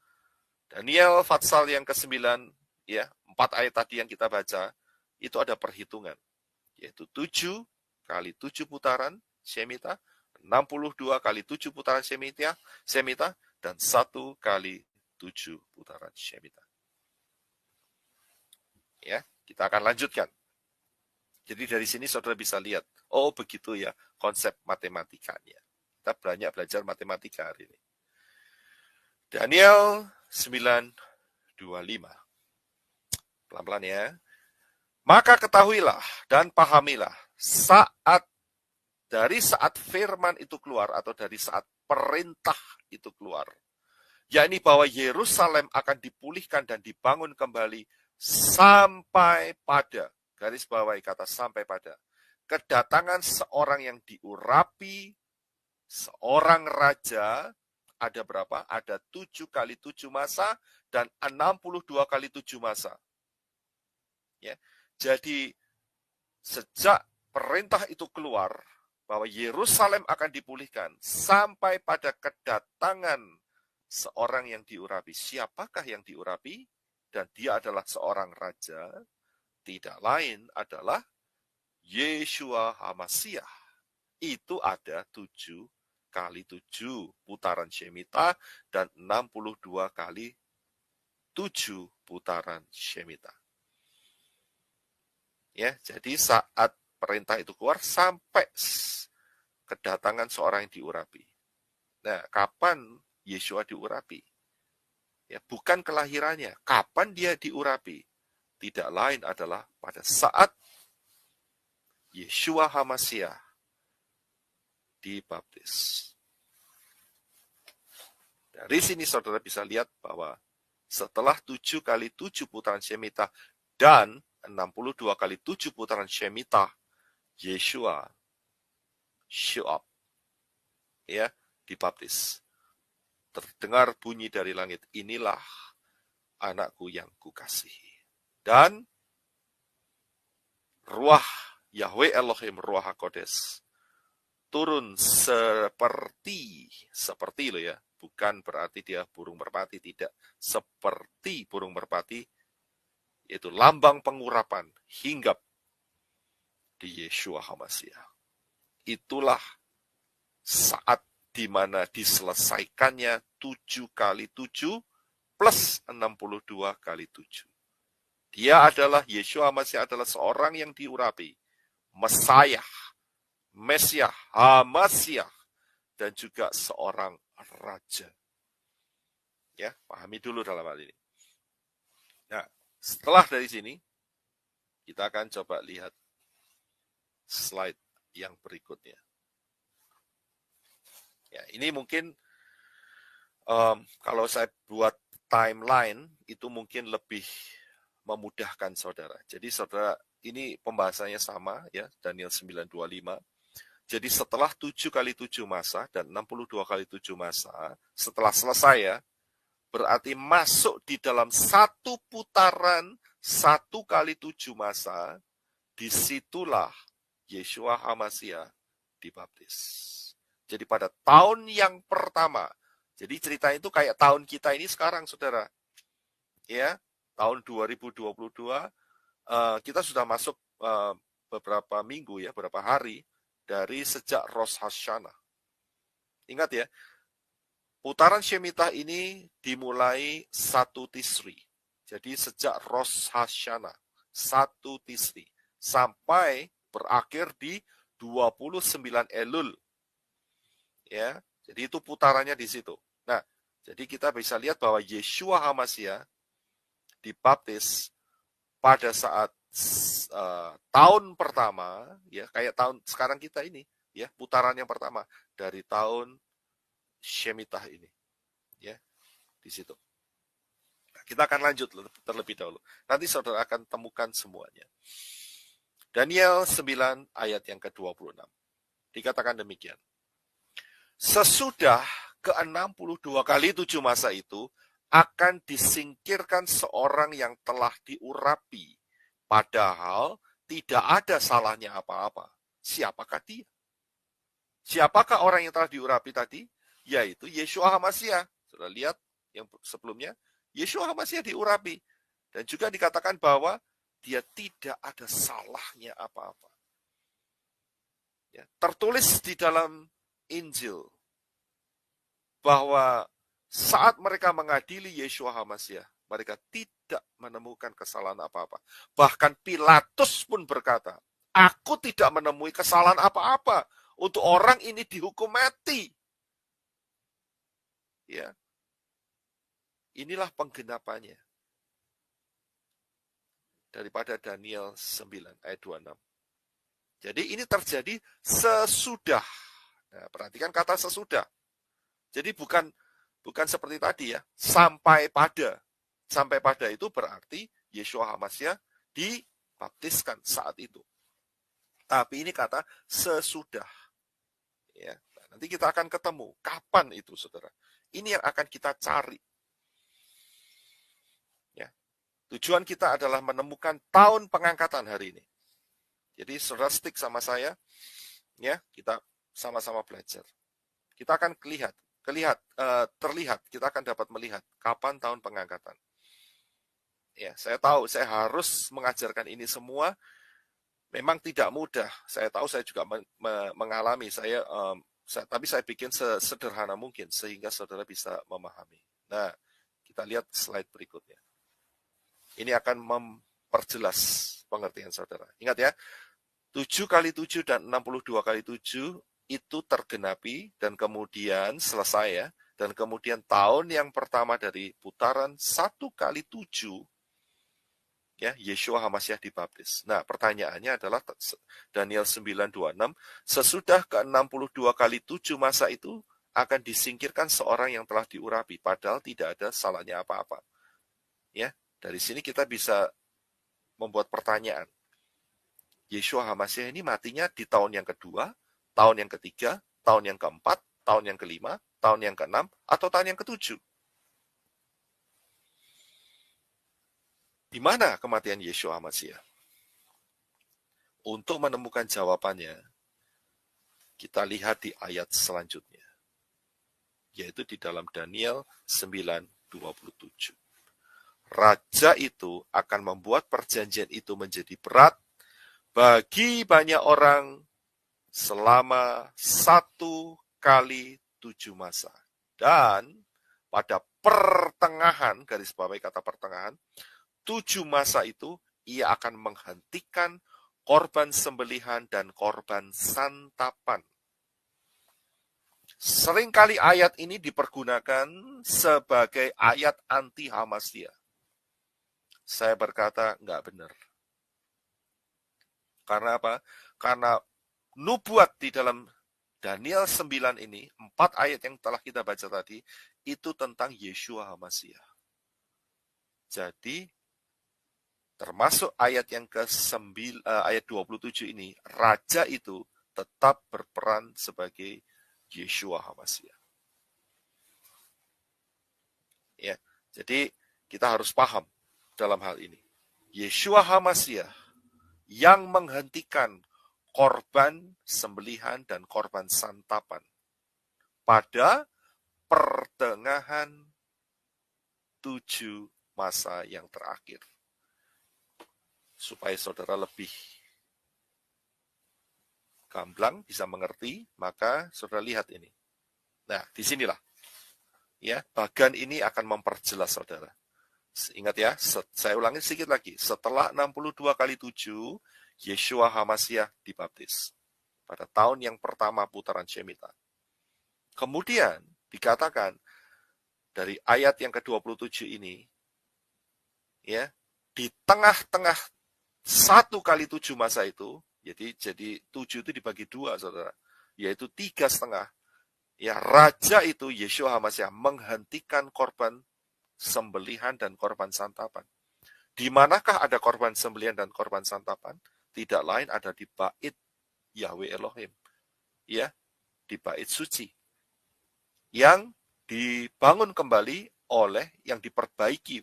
Daniel Fatsal yang ke-9, ya, 4 ayat tadi yang kita baca, itu ada perhitungan. Yaitu 7 kali 7 putaran Shemitah, 62 kali 7 putaran Shemitah, dan 1 kali 7 putaran Shemitah. Ya, kita akan lanjutkan. Jadi dari sini saudara bisa lihat, oh begitu ya konsep matematikanya. Kita banyak belajar matematika hari ini. Daniel 9:25. Pelan-pelan ya. Maka ketahuilah dan pahamilah dari saat firman itu keluar atau dari saat perintah itu keluar, yakni bahwa Yerusalem akan dipulihkan dan dibangun kembali sampai pada, garis bawahi kata sampai pada, kedatangan seorang yang diurapi, seorang raja. Ada berapa? Ada 7 kali 7 masa dan 62 kali 7 masa. Ya. Jadi sejak perintah itu keluar bahwa Yerusalem akan dipulihkan sampai pada kedatangan seorang yang diurapi. Siapakah yang diurapi? Dan dia adalah seorang raja, tidak lain adalah Yeshua HaMashiach. Itu ada 7 kali 7 putaran Shemitah dan 62 kali 7 putaran Shemitah. Ya, jadi saat perintah itu keluar sampai kedatangan seorang yang diurapi. Nah, kapan Yeshua diurapi? Ya, bukan kelahirannya. Kapan dia diurapi? Tidak lain adalah pada saat Yeshua HaMashiach dibaptis. Dari sini saudara bisa lihat bahwa setelah 7 kali 7 putaran Shemitah dan 62 kali 7 putaran Shemitah, Yeshua show up, ya, dibaptis. Terdengar bunyi dari langit, inilah anakku yang kukasihi. Dan Ruah Yahweh Elohim, Ruah HaKodes, turun seperti loh ya, bukan berarti dia burung merpati, tidak, seperti burung merpati, yaitu lambang pengurapan hinggap di Yeshua HaMashiach. Itulah saat di mana diselesaikannya 7 kali 7 plus 62 kali 7. Dia adalah, Yeshua HaMashiach adalah seorang yang diurapi, Mesias, HaMashiach, dan juga seorang raja. Ya, pahami dulu dalam hal ini. Nah, setelah dari sini, kita akan coba lihat slide yang berikutnya. Ya, ini mungkin kalau saya buat timeline, itu mungkin lebih memudahkan saudara. Jadi saudara, ini pembahasannya sama ya, Daniel 9:25. Jadi setelah 7 kali 7 masa dan 62 kali 7 masa, setelah selesai ya, berarti masuk di dalam satu putaran 1 kali 7 masa, disitulah Yeshua HaMashiach dibaptis. Jadi pada tahun yang pertama, jadi cerita itu kayak tahun kita ini sekarang, saudara. Ya, tahun 2022, kita sudah masuk beberapa minggu ya, beberapa hari dari sejak Rosh Hashanah. Ingat ya, putaran Shemitah ini dimulai 1 Tisri. Jadi sejak Rosh Hashanah, 1 Tisri, sampai berakhir di 29 Elul. Ya, jadi itu putarannya di situ. Nah, jadi kita bisa lihat bahwa Yeshua HaMashiach dibaptis pada saat tahun pertama, ya kayak tahun sekarang kita ini, ya putaran yang pertama dari tahun Shemitah ini, ya di situ. Nah, kita akan lanjut terlebih dahulu. Nanti saudara akan temukan semuanya. Daniel 9 ayat yang ke-26 dikatakan demikian. Sesudah ke-62 kali 7 masa itu, akan disingkirkan seorang yang telah diurapi, padahal tidak ada salahnya apa-apa. Siapakah dia? Siapakah orang yang telah diurapi tadi? Yaitu Yeshua HaMashiach. Sudah lihat yang sebelumnya? Yeshua HaMashiach diurapi. Dan juga dikatakan bahwa dia tidak ada salahnya apa-apa. Ya, tertulis di dalam Injil bahwa saat mereka mengadili Yeshua HaMashiach, mereka tidak menemukan kesalahan apa-apa. Bahkan Pilatus pun berkata, aku tidak menemui kesalahan apa-apa untuk orang ini dihukum mati. Ya, inilah penggenapannya daripada Daniel 9 ayat 26. Jadi ini terjadi sesudah. Nah, perhatikan kata sesudah. Jadi bukan seperti tadi ya, sampai pada. Sampai pada itu berarti Yeshua HaMashiach dibaptiskan saat itu. Tapi ini kata sesudah. Ya, nanti kita akan ketemu kapan itu, saudara. Ini yang akan kita cari. Ya, tujuan kita adalah menemukan tahun pengangkatan hari ini. Jadi saudara stick sama saya, ya kita sama-sama belajar. Kita akan terlihat, kita akan dapat melihat kapan tahun pengangkatan. Ya, saya tahu saya harus mengajarkan ini semua. Memang tidak mudah. Saya tahu saya juga mengalami. Tapi saya bikin sesederhana mungkin sehingga saudara bisa memahami. Nah, kita lihat slide berikutnya. Ini akan memperjelas pengertian saudara. Ingat ya, 7 kali 7 dan 62 kali 7 itu tergenapi dan kemudian selesai ya. Dan kemudian tahun yang pertama dari putaran 1x7, ya, Yeshua HaMashiach dibaptis. Nah, pertanyaannya adalah Daniel 9:26, sesudah ke-62 kali 7 masa itu akan disingkirkan seorang yang telah diurapi, padahal tidak ada salahnya apa-apa. Ya, dari sini kita bisa membuat pertanyaan. Yeshua HaMashiach ini matinya di tahun yang kedua, tahun yang ketiga, tahun yang keempat, tahun yang kelima, tahun yang keenam, atau tahun yang ketujuh? Di mana kematian Yeshua HaMashiach? Untuk menemukan jawabannya, kita lihat di ayat selanjutnya, yaitu di dalam Daniel 9:27. Raja itu akan membuat perjanjian itu menjadi berat bagi banyak orang selama 1x7 masa. Dan pada pertengahan, garis bawahi kata pertengahan, 7 masa itu, ia akan menghentikan korban sembelihan dan korban santapan. Seringkali ayat ini dipergunakan sebagai ayat anti HaMashiach. Saya berkata, enggak benar. Karena apa? Karena nubuat di dalam Daniel 9 ini, 4 ayat yang telah kita baca tadi, itu tentang Yeshua HaMashiach. Jadi, termasuk ayat yang ayat 27 ini, raja itu tetap berperan sebagai Yeshua HaMashiach. Ya, jadi kita harus paham dalam hal ini. Yeshua HaMashiach yang menghentikan korban sembelihan dan korban santapan pada pertengahan 7 masa yang terakhir. Supaya saudara lebih gamblang, bisa mengerti, maka saudara lihat ini. Nah, disinilah. Ya, bagian ini akan memperjelas saudara. Ingat ya, saya ulangi sedikit lagi. Setelah 62 kali 7, Yeshua HaMashiach dibaptis. Pada tahun yang pertama putaran Shemitah. Kemudian dikatakan, dari ayat yang ke-27 ini, ya, di tengah-tengah 1x7 masa itu, jadi 7 itu dibagi 2, saudara, yaitu 3,5. Ya, raja itu, Yeshua HaMashiach, menghentikan korban sembelihan dan korban santapan. Di manakah ada korban sembelihan dan korban santapan? Tidak lain ada di bait Yahweh Elohim. Ya, di bait suci. Yang dibangun kembali yang diperbaiki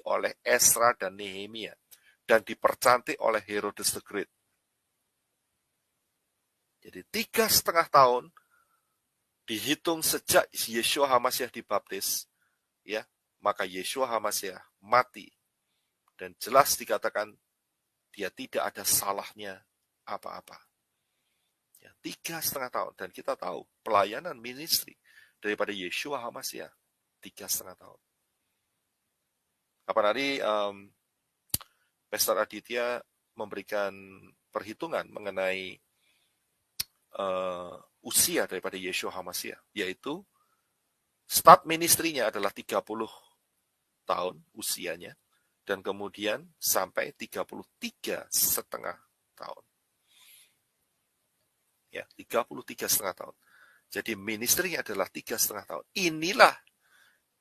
oleh Ezra dan Nehemia, dan dipercantik oleh Herodes the Great. Jadi 3,5 tahun dihitung sejak Yeshua HaMashiach dibaptis, ya, maka Yeshua HaMashiach mati, dan jelas dikatakan dia tidak ada salahnya apa-apa. Ya, 3,5 tahun, dan kita tahu pelayanan ministry daripada Yeshua HaMashiach 3,5 tahun. Kapan hari Pastor Aditya memberikan perhitungan mengenai usia daripada Yeshua HaMashiach, yaitu start ministry-nya adalah 30 tahun usianya, dan kemudian sampai 33,5 tahun. Ya, 33,5 tahun. Jadi ministry-nya adalah 3,5 tahun. Inilah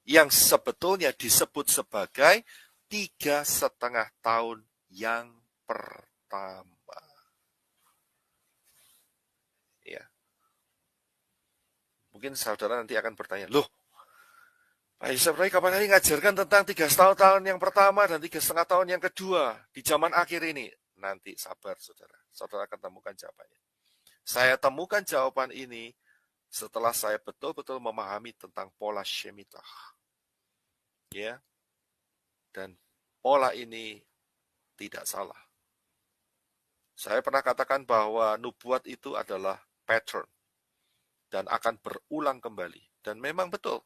yang sebetulnya disebut sebagai 3,5 tahun yang pertama. Ya. Mungkin saudara nanti akan bertanya, loh, Pak Yusuf Rai kapan hari ngajarkan tentang 3,5 tahun yang pertama dan 3,5 tahun yang kedua di zaman akhir ini? Nanti sabar saudara, saudara akan temukan jawabannya. Saya temukan jawaban ini setelah saya betul-betul memahami tentang pola Shemitah. Ya. Dan pola ini tidak salah. Saya pernah katakan bahwa nubuat itu adalah pattern dan akan berulang kembali, dan memang betul.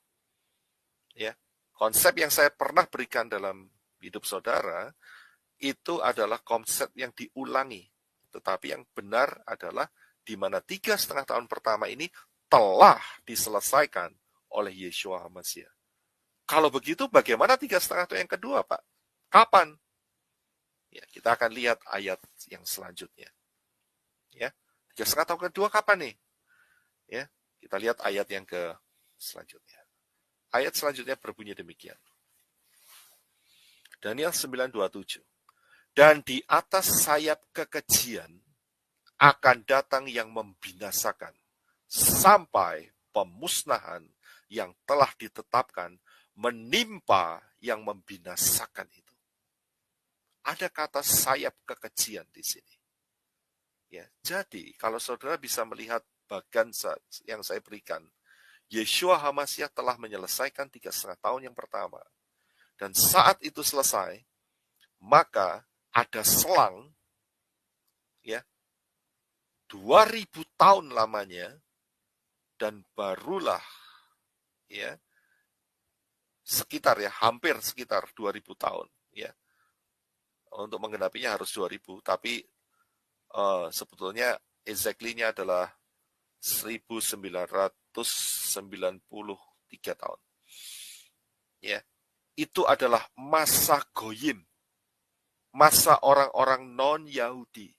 Ya, konsep yang saya pernah berikan dalam hidup saudara itu adalah konsep yang diulangi, tetapi yang benar adalah di mana 3,5 tahun pertama ini telah diselesaikan oleh Yeshua HaMashiach. Kalau begitu bagaimana 3,5 tahun yang kedua, Pak? Kapan? Ya, kita akan lihat ayat yang selanjutnya. Ya, 3,5 tahun kedua kapan nih? Ya, kita lihat ayat yang selanjutnya. Ayat selanjutnya berbunyi demikian. Daniel 9:27. Dan di atas sayap kekejian akan datang yang membinasakan sampai pemusnahan yang telah ditetapkan menimpa yang membinasakan itu. Ada kata sayap kekejian di sini. Ya, jadi kalau saudara bisa melihat bagan yang saya berikan, Yeshua HaMashiach telah menyelesaikan 3,5 tahun yang pertama. Dan saat itu selesai, maka ada selang ya 2000 tahun lamanya, dan barulah ya hampir sekitar 2000 tahun ya. Untuk menggenapinya harus 2000, tapi sebetulnya exactly-nya adalah 1993 tahun. Ya. Itu adalah masa goyim, masa orang-orang non-Yahudi.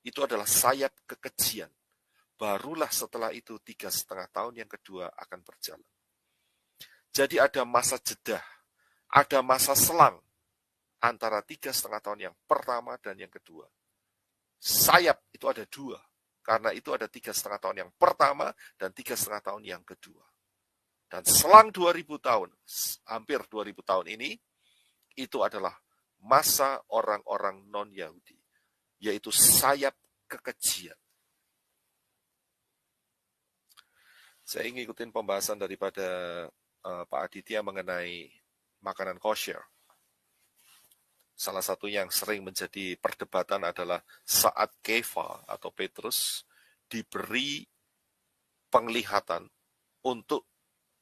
Itu adalah sayap kekejian. Barulah setelah itu 3,5 tahun yang kedua akan berjalan. Jadi ada masa jeda, ada masa selang antara 3,5 tahun yang pertama dan yang kedua. Sayap itu ada 2, karena itu ada 3,5 tahun yang pertama dan 3,5 tahun yang kedua. Dan selang 2000 tahun, hampir 2000 tahun ini, itu adalah masa orang-orang non-Yahudi, yaitu sayap kekejian. Saya ingin ikutin pembahasan daripada Pak Aditya mengenai makanan kosher. Salah satu yang sering menjadi perdebatan adalah saat Kefa atau Petrus diberi penglihatan untuk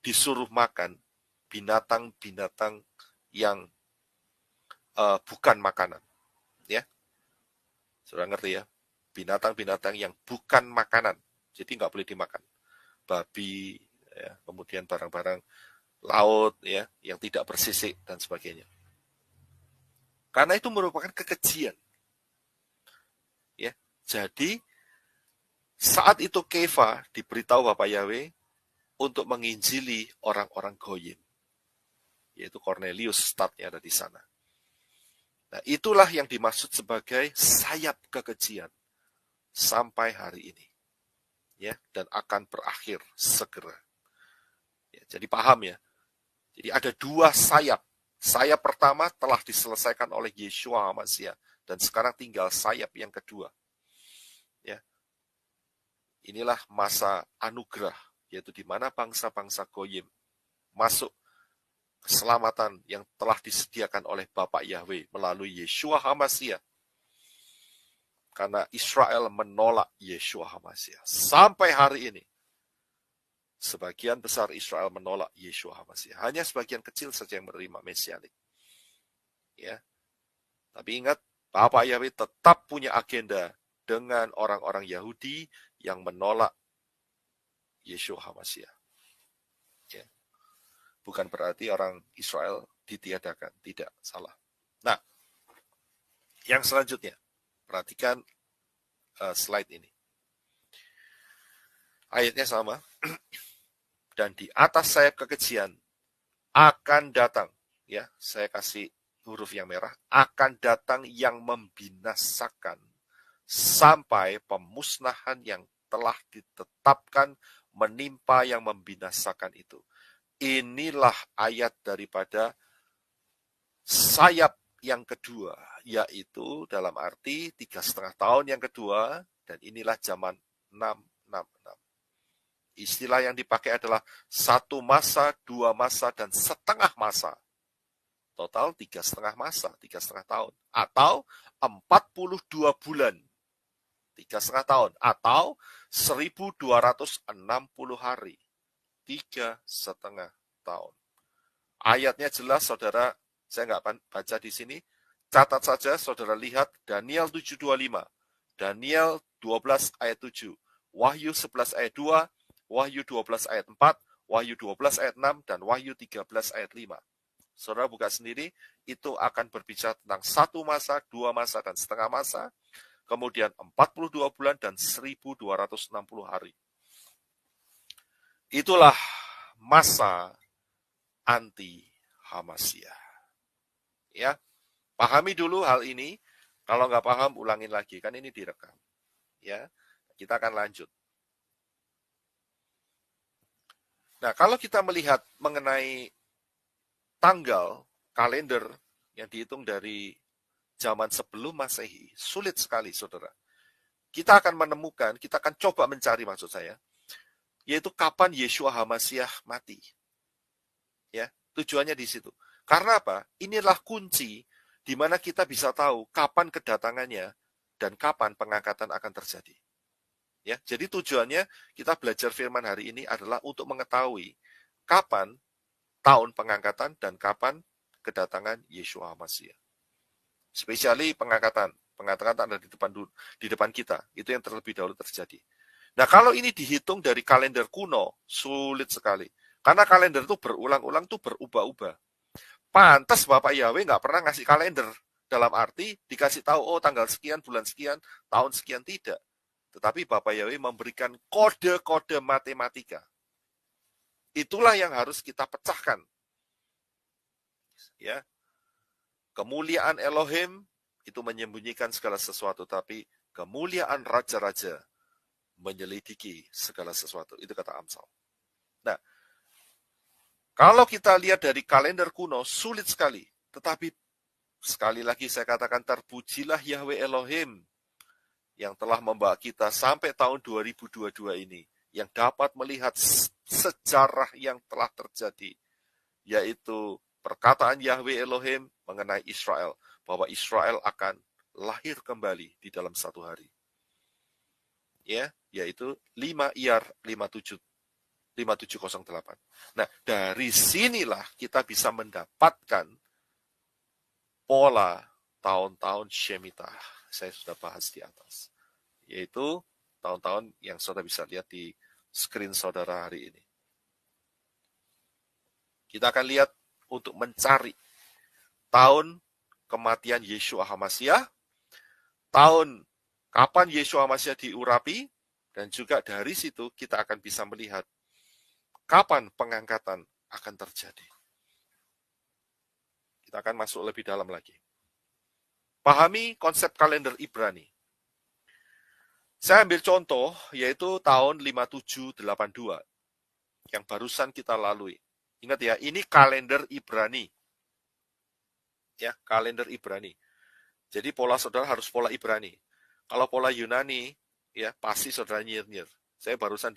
disuruh makan binatang-binatang yang bukan makanan. Ya, sudah ngerti ya? Binatang-binatang yang bukan makanan, jadi nggak boleh dimakan. Babi, ya, kemudian barang-barang laut, ya, yang tidak bersisik dan sebagainya. Karena itu merupakan kekejian. Ya, jadi saat itu Kefa diberitahu Bapak Yahweh untuk menginjili orang-orang Goyim, yaitu Cornelius statnya ada di sana. Nah, itulah yang dimaksud sebagai sayap kekejian sampai hari ini, ya, dan akan berakhir segera. Ya, jadi paham ya. Jadi ada 2 sayap. Sayap pertama telah diselesaikan oleh Yeshua HaMashiach, dan sekarang tinggal sayap yang kedua. Ya, inilah masa anugerah, yaitu di mana bangsa-bangsa Goyim masuk keselamatan yang telah disediakan oleh Bapa Yahweh melalui Yeshua HaMashiach. Karena Israel menolak Yeshua HaMashiach. Sampai hari ini, sebagian besar Israel menolak Yeshua HaMashiach. Hanya sebagian kecil saja yang menerima Mesianik. Ya. Tapi ingat, Bapa Yahweh tetap punya agenda dengan orang-orang Yahudi yang menolak Yeshua HaMashiach. Ya. Bukan berarti orang Israel ditiadakan, tidak, salah. Nah, yang selanjutnya, perhatikan slide ini. Ayatnya sama. Dan di atas sayap kekejian akan datang, ya, saya kasih huruf yang merah, akan datang yang membinasakan sampai pemusnahan yang telah ditetapkan menimpa yang membinasakan itu. Inilah ayat daripada sayap yang kedua, yaitu dalam arti 3,5 tahun yang kedua, dan inilah zaman 666. Istilah yang dipakai adalah 1 masa, 2 masa, dan setengah masa. Total 3,5 masa, 3,5 tahun. Atau 42 bulan, 3,5 tahun. Atau 1260 hari, 3,5 tahun. Ayatnya jelas, saudara. Saya nggak baca di sini. Catat saja, saudara lihat Daniel 7:25, Daniel 12 ayat 7, Wahyu 11 ayat 2, Wahyu 12 ayat 4, Wahyu 12 ayat 6, dan Wahyu 13 ayat 5. Saudara buka sendiri, itu akan berbicara tentang 1 masa, 2 masa, dan setengah masa, kemudian 42 bulan dan 1260 hari. Itulah masa anti Hamasiyah. Ya, pahami dulu hal ini. Kalau nggak paham, ulangin lagi. Kan ini direkam. Ya, kita akan lanjut. Nah, kalau kita melihat mengenai tanggal, kalender yang dihitung dari zaman sebelum Masehi, sulit sekali, saudara. Kita akan menemukan, kita akan coba mencari maksud saya, yaitu kapan Yeshua Hamasyah mati. Ya, tujuannya di situ. Karena apa? Inilah kunci di mana kita bisa tahu kapan kedatangannya dan kapan pengangkatan akan terjadi. Ya, jadi tujuannya kita belajar firman hari ini adalah untuk mengetahui kapan tahun pengangkatan dan kapan kedatangan Yeshua Hamasyah. Spesiali pengangkatan ada di depan kita, itu yang terlebih dahulu terjadi. Nah, kalau ini dihitung dari kalender kuno, sulit sekali. Karena kalender itu berulang-ulang tuh berubah-ubah. Pantas Bapak Yahweh nggak pernah ngasih kalender. Dalam arti dikasih tahu, oh tanggal sekian, bulan sekian, tahun sekian, tidak. Tetapi Bapak Yahweh memberikan kode-kode matematika. Itulah yang harus kita pecahkan. Ya, kemuliaan Elohim itu menyembunyikan segala sesuatu, tapi kemuliaan raja-raja menyelidiki segala sesuatu. Itu kata Amsal. Nah, kalau kita lihat dari kalender kuno, sulit sekali. Tetapi sekali lagi saya katakan, terpujilah Yahweh Elohim yang telah membawa kita sampai tahun 2022 ini, yang dapat melihat sejarah yang telah terjadi, yaitu perkataan Yahweh Elohim mengenai Israel, bahwa Israel akan lahir kembali di dalam 1 hari. Ya, yaitu 5 Iyar 5708. Nah, dari sinilah kita bisa mendapatkan pola tahun-tahun Shemitah. Saya sudah bahas di atas. Yaitu tahun-tahun yang saudara bisa lihat di screen saudara hari ini. Kita akan lihat untuk mencari tahun kematian Yeshua Hamasyah, tahun kapan Yeshua Hamasyah diurapi, dan juga dari situ kita akan bisa melihat kapan pengangkatan akan terjadi. Kita akan masuk lebih dalam lagi. Pahami konsep kalender Ibrani. Saya ambil contoh, yaitu tahun 5782, yang barusan kita lalui. Ingat ya, ini kalender Ibrani. Ya, kalender Ibrani. Jadi pola saudara harus pola Ibrani. Kalau pola Yunani, ya pasti saudara nyinyir. Saya barusan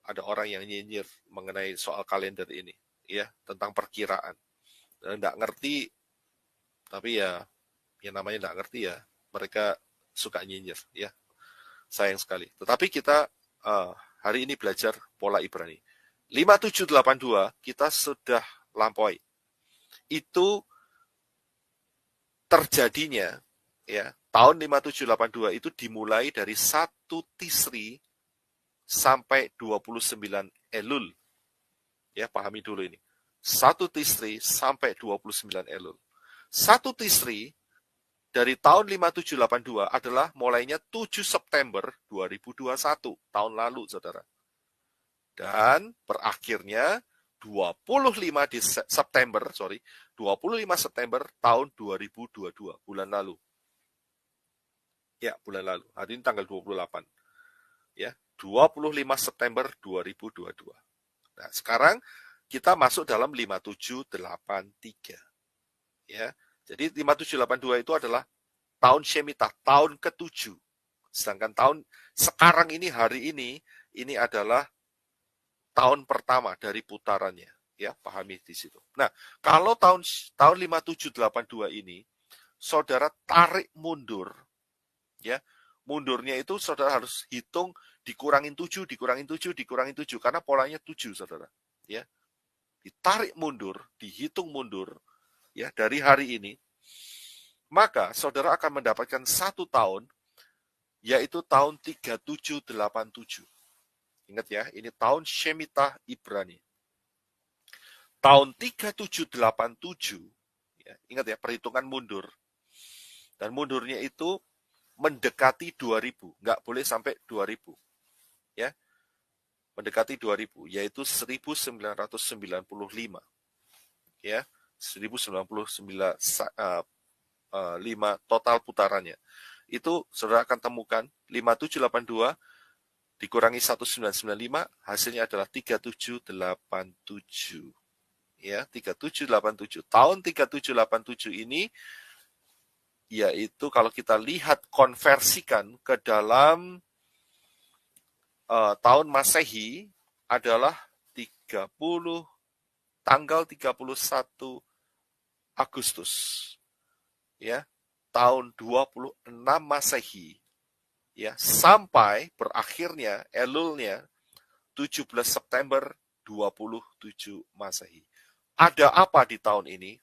ada orang yang nyinyir mengenai soal kalender ini, ya, tentang perkiraan. Nggak ngerti, tapi ya namanya nggak ngerti ya, mereka suka nyinyir, ya, sayang sekali. Tetapi kita hari ini belajar pola Ibrani. 5782 kita sudah lampaui. Itu terjadinya, ya, tahun 5782 itu dimulai dari 1 Tisri sampai 29 Elul. Ya, pahami dulu ini. 1 Tisri sampai 29 Elul. 1 Tisri dari tahun 5782 adalah mulainya 7 September 2021, tahun lalu, saudara. Dan berakhirnya 25 September tahun 2022, bulan lalu. Ya, bulan lalu. Hari ini tanggal 28. Ya, 25 September 2022. Nah, sekarang kita masuk dalam 5783. Ya. Jadi 5782 itu adalah tahun Shemitah, tahun ke-7. Sedangkan tahun sekarang ini, hari ini adalah tahun pertama dari putarannya. Ya, pahami di situ. Nah, kalau tahun 5782 ini, saudara tarik mundur, ya, mundurnya itu saudara harus hitung dikurangin 7, karena polanya 7, saudara. Ya, ditarik mundur, dihitung mundur, ya, dari hari ini, maka saudara akan mendapatkan 1 tahun yaitu tahun 3787. Ingat ya, ini tahun Shemitah Ibrani. Tahun 3787, ya, ingat ya, perhitungan mundur. Dan mundurnya itu mendekati 2000, nggak boleh sampai 2000. Ya, mendekati 2000, yaitu 1995. Ya, 1995 total putarannya. Itu saudara akan temukan 5782 dikurangi 1995, hasilnya adalah 3787. Ya, 3787. Tahun 3787 ini yaitu kalau kita lihat konversikan ke dalam tahun Masehi adalah tanggal 31 Agustus. Ya, tahun 26 Masehi. Ya, sampai berakhirnya Elulnya 17 September 27 Masehi. Ada apa di tahun ini?